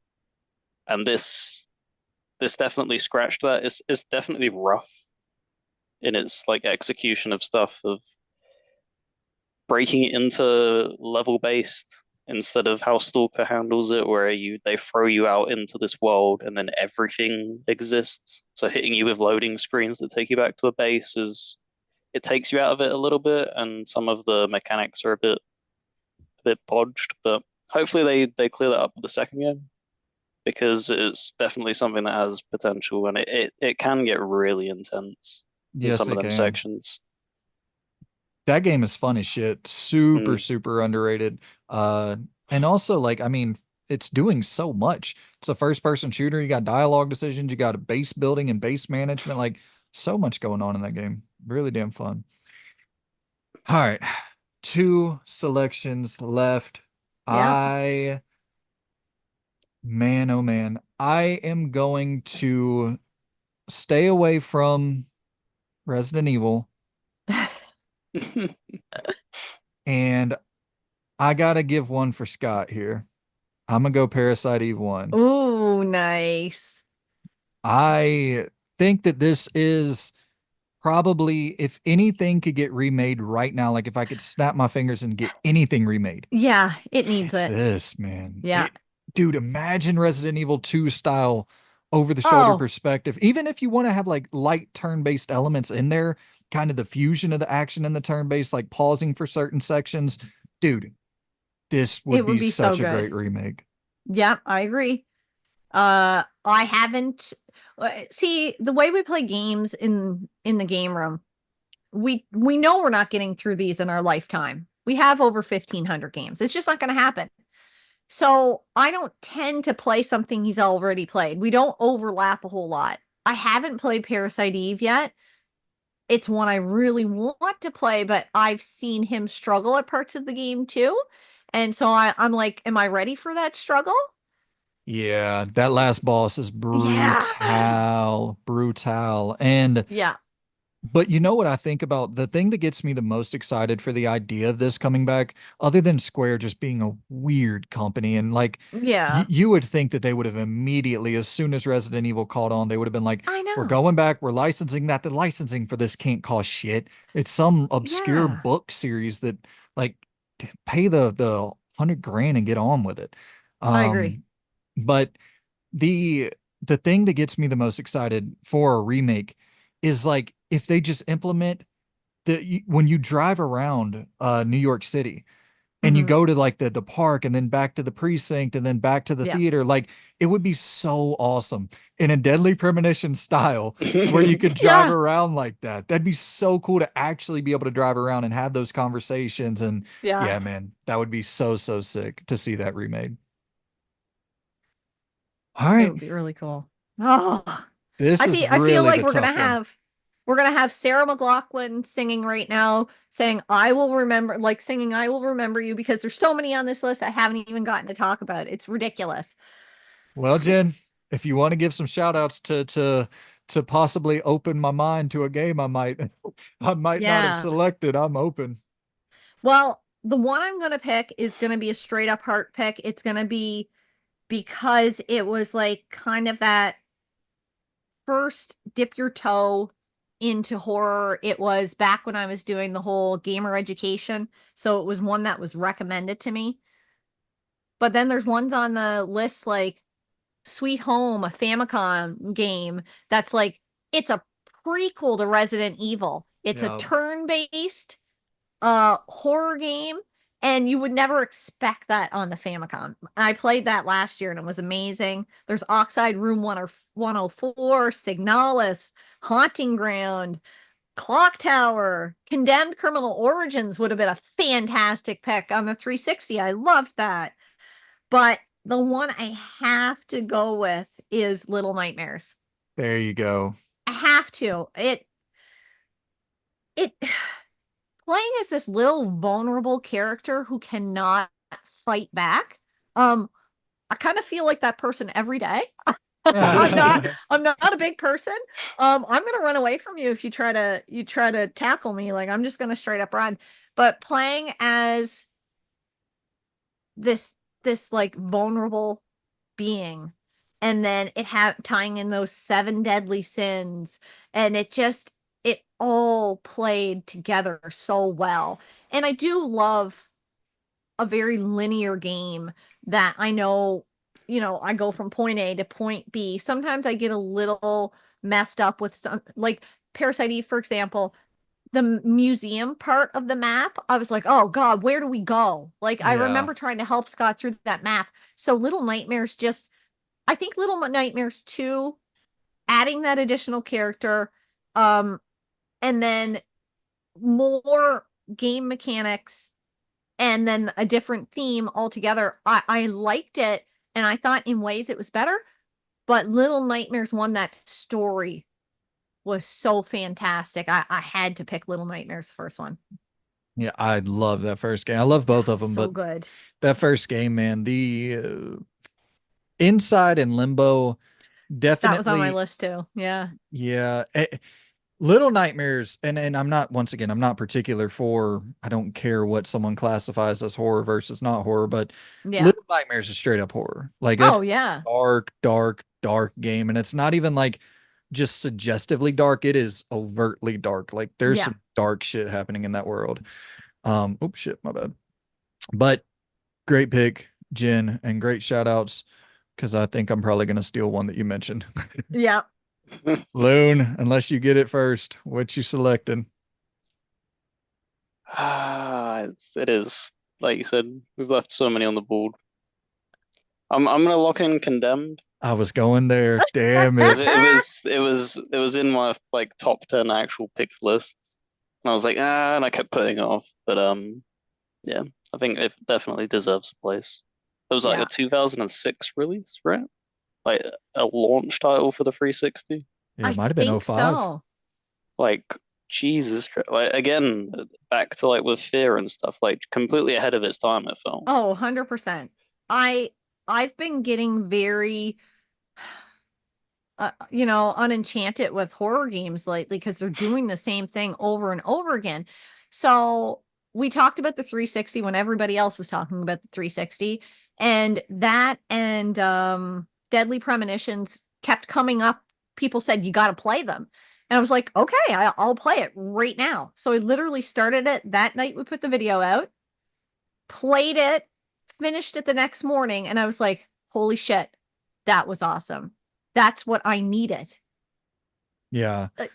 And this definitely scratched that. It's definitely rough in its like execution of stuff of breaking it into level based instead of how Stalker handles it, where they throw you out into this world and then everything exists. So hitting you with loading screens that take you back to a base is it takes you out of it a little bit, and some of the mechanics are a bit bodged, but hopefully they clear that up with the second game because it's definitely something that has potential and it can get really intense in Yes, some of it them can. sections. That game is fun as shit. Super, Mm. super underrated. And also, like, I mean, it's doing so much. It's a first person shooter. You got dialogue decisions, you got a base building and base management, like so much going on in that game. Really damn fun. All right. Two selections left. Yeah. Man, oh man, I am going to stay away from Resident Evil, and I gotta give one for Scott here. I'm gonna go Parasite Eve 1. Ooh, nice. I think that this is probably, if anything could get remade right now, like if I could snap my fingers and get anything remade, Yeah, it needs it's it. this, man. Yeah. Dude, imagine Resident Evil 2 style over the shoulder Oh, perspective. Even if you want to have like light turn-based elements in there, kind of the fusion of the action and the turn-based, like pausing for certain sections. Dude, this it would would be be so such a good. great remake. Yeah, I agree. I haven't see the way we play games in the game room. We know we're not getting through these in our lifetime. We have over 1,500 games. It's just not going to happen. So I don't tend to play something he's already played. We don't overlap a whole lot. I haven't played Parasite Eve yet. It's one I really want to play, but I've seen him struggle at parts of the game too. And so I'm like, am I ready for that struggle? Yeah, that last boss is Yeah. brutal, brutal. And Yeah. but you know what I think about the thing that gets me the most excited for the idea of this coming back, other than Square just being a weird company and like Yeah. you would think that they would have immediately, as soon as Resident Evil caught on, they would have been like, I we're know. going back, we're licensing that. The licensing for this can't cost shit. It's some obscure Yeah. book series that like pay the 100 grand and get on with it. I agree. Um, but the thing that gets me the most excited for a remake is like if they just implement when you drive around New York City and you Hmm. go to like the park and then back to the precinct and then back to the Yeah. theater, like it would be so awesome in a Deadly Premonition style where you could drive Yeah. around like that. That'd be so cool to actually be able to drive around and have those conversations. And Yeah. yeah, man, that would be so, so sick to see that remade. All It right. would be really cool. Oh, This is I feel really like the tough one. we're gonna have Sarah McLachlan singing right now, saying I will remember, like singing I will remember you, because there's so many on this list I haven't even gotten to talk about. It's ridiculous. Well, Jen, if you want to give some shout outs to possibly open my mind to a game I might not have Yeah. selected, I'm open. Well, the one I'm gonna pick is gonna be a straight up heart pick. It's gonna be because it was like kind of that first dip your toe into horror. It was back when I was doing the whole gamer education. So it was one that was recommended to me. But then there's ones on the list like Sweet Home, a Famicom game that's like it's a prequel to Resident Evil. It's a Yeah. turn-based horror game, and you would never expect that on the Famicom. I played that last year and it was amazing. There's Oxide Room 104, Signalis, Haunting Ground, Clock Tower, Condemned Criminal Origins would have been a fantastic pick on the 360. I loved that. But the one I have to go with is Little Nightmares. There you go. I have to. It playing as this little vulnerable character who cannot fight back. I kind of feel like that person every day. I'm not a big person. I'm gonna run away from you if you try to tackle me. Like I'm just gonna straight up run. But playing as this like vulnerable being, and then it have tying in those seven deadly sins, and it all played together so well. And I do love a very linear game that I know, I go from point A to point B. Sometimes I get a little messed up with some, like Parasite Eve, for example, the museum part of the map. I was like, oh God, where do we go? Like, I Yeah. remember trying to help Scott through that map. So Little Nightmares I think Little Nightmares 2, adding that additional character, um, and then more game mechanics and then a different theme altogether. I liked it, and I thought in ways it was better, but Little Nightmares one, that story was so fantastic. I had to pick Little Nightmares first one. Yeah, I love that first game. I love both of them, So but good. that first game, man, the Inside and Limbo That was on my definitely, list too. Yeah. yeah. Little Nightmares, and I'm not, once again, I'm not particular for, I don't care what someone classifies as horror versus not horror, but Yeah. Little Nightmares is straight up horror. Like that's Oh yeah. dark, dark, dark game, and it's not even like just suggestively dark. It is overtly dark. Like there's Yeah. some dark shit happening in that world. Oops, shit, my bad. But great pick, Jen, and great shout outs because I think I'm probably gonna steal one that you mentioned. Yeah. Loon, unless you get it first, what you selecting? It is like you said. We've left so many on the board. I'm gonna lock in Condemned I was going there. Damn because it. it was in my like top 10 actual picked lists, and I was like and I kept putting it off. But yeah, I think it definitely deserves a place. It was like Yeah. a 2006 release, right? Like a launch title for the 360. Yeah, it I might have been think 05. so. Like Jesus Christ. Like again, back to like with Fear and stuff, like completely ahead of its time, it felt. Oh, 100%. I've been getting very unenchanted with horror games lately because they're doing the same thing over and over again. So we talked about the 360 when everybody else was talking about the 360, and that and Deadly Premonitions kept coming up. People said you got to play them. And I was like, okay, I'll play it right now. So I literally started it that night we put the video out, played it, finished it the next morning, and I was like, holy shit, that was awesome. That's what I needed. Yeah. Uh,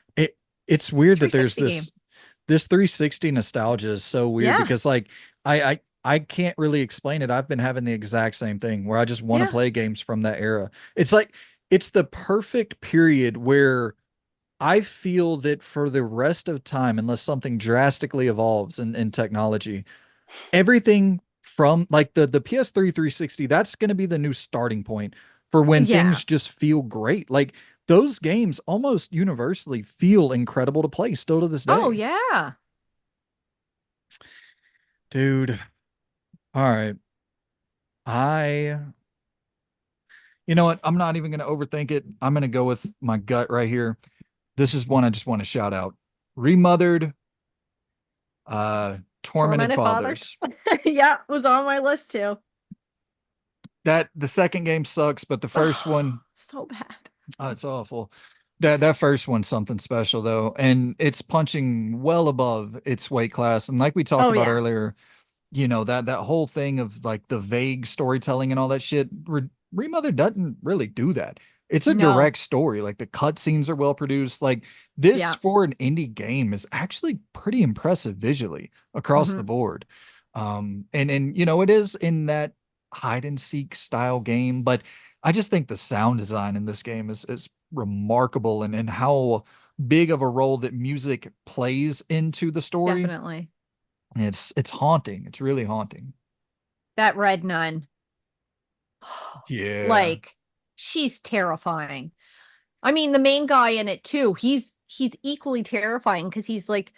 It's weird that there's 360 game. this 360 nostalgia is so weird Yeah. because like I can't really explain it. I've been having the exact same thing where I just want to Yeah. play games from that era. It's like it's the perfect period where I feel that for the rest of time, unless something drastically evolves in technology, everything from like the PS3 360, that's going to be the new starting point for when Yeah. things just feel great. Like those games almost universally feel incredible to play still to this Oh, day. yeah. Dude, all right. I, you know what? I'm not even going to overthink it. I'm going to go with my gut right here. This is one I just want to shout out. Remothered, Tormented Tormented Fathers. Fathers. Yeah, was on my list too. That the second game sucks, but the first one, So bad. oh, it's awful. That first one's something special though, and it's punching well above its weight class. And like we talked Oh, about yeah. earlier, that whole thing of like the vague storytelling and all that shit, Remother doesn't really do that. It's a No. direct story. Like the cutscenes are well produced. Like this Yeah. for an indie game is actually pretty impressive visually across the Hmm. board. And it is in that hide and seek style game, but I just think the sound design in this game is remarkable and how big of a role that music plays into the story. Definitely. It's haunting. It's really haunting. That Red Nun. Yeah. Like, she's terrifying. I mean, the main guy in it too, he's equally terrifying because he's like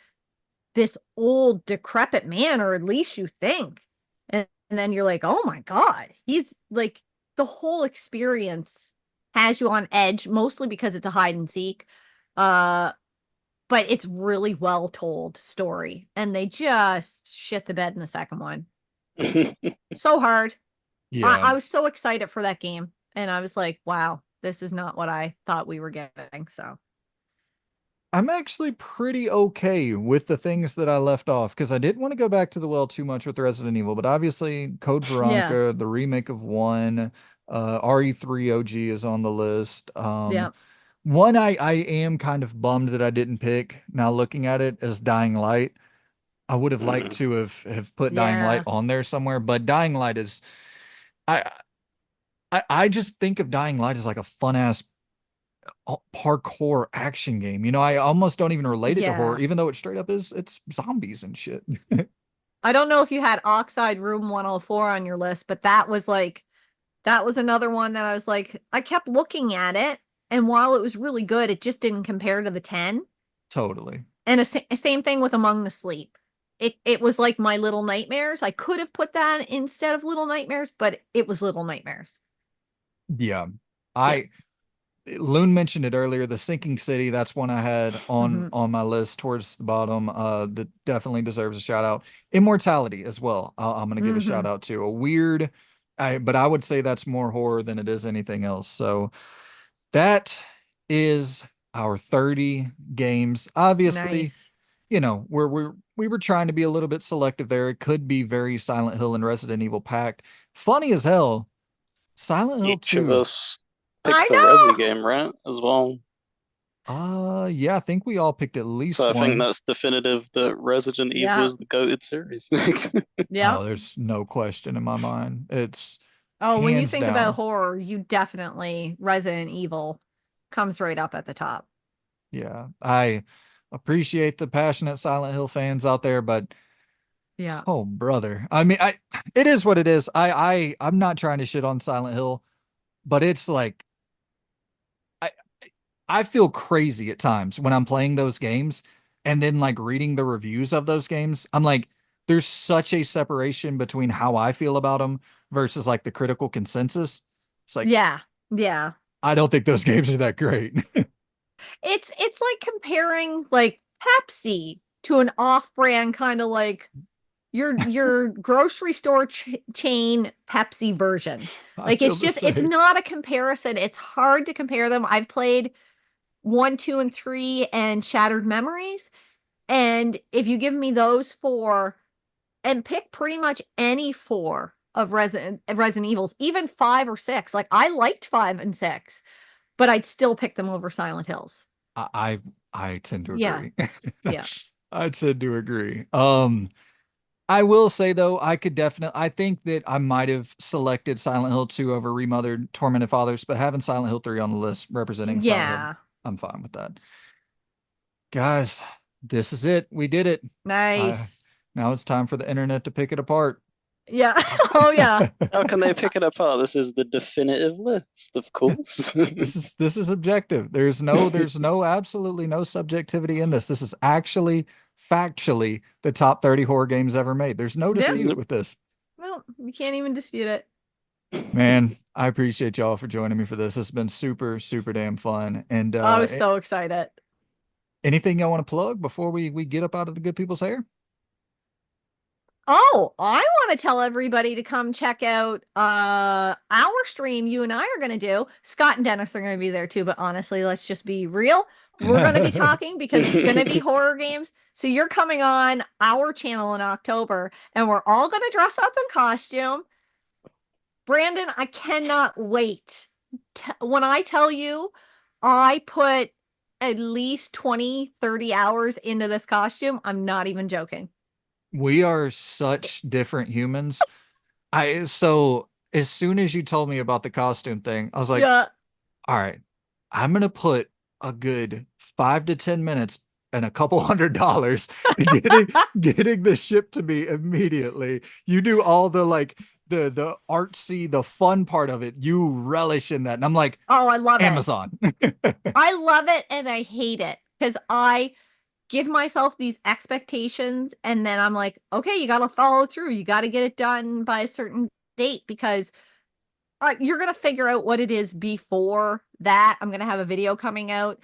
this old decrepit man, or at least you think. And then you're like, oh my God. He's like the whole experience has you on edge, mostly because it's a hide and seek. Uh, but it's really well told story. And they just shit the bed in the second one. So hard. Yeah. I was so excited for that game. And I was like, wow, this is not what I thought we were getting. So I'm actually pretty okay with the things that I left off because I didn't want to go back to the well too much with Resident Evil, but obviously Code yeah. Veronica, the remake of one, RE3 OG is on the list. Yeah. One I am kind of bummed that I didn't pick. Now looking at it as Dying Light, I would have liked to have put Dying Light Yeah. on there somewhere, but Dying Light is I I just think of Dying Light as like a fun ass parkour action game. I almost don't even relate it to horror, Yeah. even though it straight up is it's zombies and shit. I don't know if you had Oxide Room 104 on your list, but that was another one that I was like, I kept looking at it, and while it was really good, it just didn't compare to the 10. Totally. And same thing with Among the Sleep. It was like my Little Nightmares. I could have put that instead of Little Nightmares, but it was Little Nightmares. Yeah. Yeah. I Loon mentioned it earlier, the Sinking City, that's one I had on Mhm. on my list towards the bottom. That definitely deserves a shout out. Immortality as well. I'm gonna give a shout Mhm. out to a weird, but I would say that's more horror than it is anything else. So that is our 30 games. Obviously, Nice. you know, we were trying to be a little bit selective there. It could be very Silent Hill and Resident Evil packed. Funny as hell, Silent Hill Each of 2. us I picked a Resi know. game, right? As well. Yeah, I think we all picked at least So I think one. that's definitive that Resident Evil Yeah. is the GOATed series. Yeah. Oh, there's no question in my mind. It's Oh, when you hands think about down. horror, you definitely Resident Evil comes right up at the top. Yeah, I appreciate the passionate Silent Hill fans out there, but Yeah. oh brother, I mean, it is what it is. I'm not trying to shit on Silent Hill, but it's like I I feel crazy at times when I'm playing those games and then like reading the reviews of those games. I'm like, there's such a separation between how I feel about them versus like the critical consensus. It's like Yeah. Yeah. I don't think those games are that great. It's like comparing like Pepsi to an off-brand kind of like your grocery store chain Pepsi version. I Like feel it's the just it's same. not a comparison. It's hard to compare them. I've played 1, 2, and 3 and Shattered Memories. And if you give me those four and pick pretty much any four of Resident Evils, even 5 or 6, like I liked 5 and 6, but I'd still pick them over Silent Hills. I I tend to Yeah. agree. Yeah. I tend to agree. I will say though, I think that I might have selected Silent Hill 2 over Remothered Tormented Fathers, but having Silent Hill 3 on the list representing Silent Hill, Yeah. I'm fine with that. Guys, this is it. We did it. I Nice. Now it's time for the internet to pick it apart. Yeah. Oh yeah. How can they pick it apart? This is the definitive list, of course. This is objective. There's no absolutely no subjectivity in this. This is actually factually the top 30 horror games ever made. There's no Yeah. dispute with this. No, you can't even dispute it. Man, I appreciate y'all for joining me for this. It's been super, super damn fun. And I was so excited. anything y'all want to plug before we get up out of the good people's hair? Oh, I want to tell everybody to come check out our stream you and I are going to do. Scott and Dennis are going to be there too, but honestly, let's just be real. We're going to be talking because it's going to be horror games. So you're coming on our channel in October and we're all going to dress up in costume. Brandon, I cannot wait. When I tell you I put at least 20, 30 hours into this costume, I'm not even joking. We are such different humans. So as soon as you told me about the costume thing, I was like, Yeah. all right, I'm gonna put a good 5 to 10 minutes and a couple $100 getting this shipped to me immediately. You do all the like the artsy, the fun part of it. You relish in that. And I'm like, Oh, I love it. Amazon. I love it and I hate it because I give myself these expectations and then I'm like, okay, you got to follow through. You got to get it done by a certain date because you're going to figure out what it is before that. I'm going to have a video coming out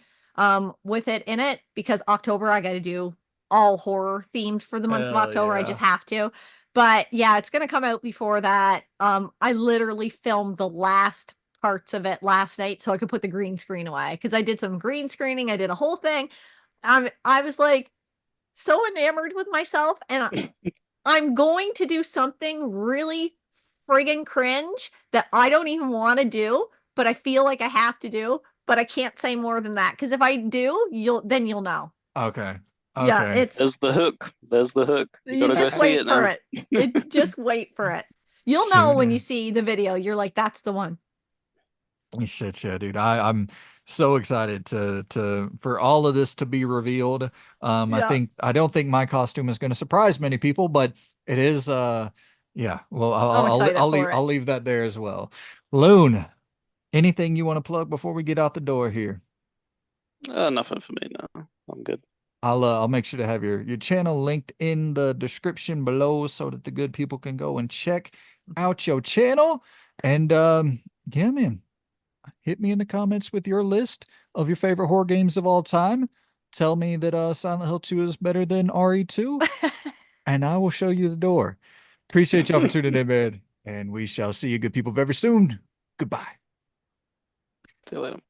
with it in it because October I got to do all horror themed for the month of Hell October. I yeah. just have to. But yeah, it's going to come out before that. I literally filmed the last parts of it last night so I could put the green screen away because I did some green screening. I did a whole thing. I was like so enamored with myself and I'm going to do something really friggin' cringe that I don't even want to do, but I feel like I have to do, but I can't say more than that because if I do, you'll know. Okay. Yeah, Okay. There's the hook. There's the hook. You you gotta go just see wait it for now. it. Just wait for it. You'll know Tune when you in. see the video. You're like, that's the one. Shit, yeah, dude. I'm so excited to for all of this to be revealed. Yeah. I don't think my costume is going to surprise many people, but it is. Yeah. Well, I'm excited for it. I'll leave that there as well. Loon, anything you want to plug before we get out the door here? Nothing for me now. I'm good. I'll make sure to have your channel linked in the description below so that the good people can go and check out your channel. And yeah, man. Hit me in the comments with your list of your favorite horror games of all time. Tell me that Silent Hill 2 is better than RE2, and I will show you the door. Appreciate y'all for tuning in, man. And we shall see you good people very soon. Goodbye. See you later.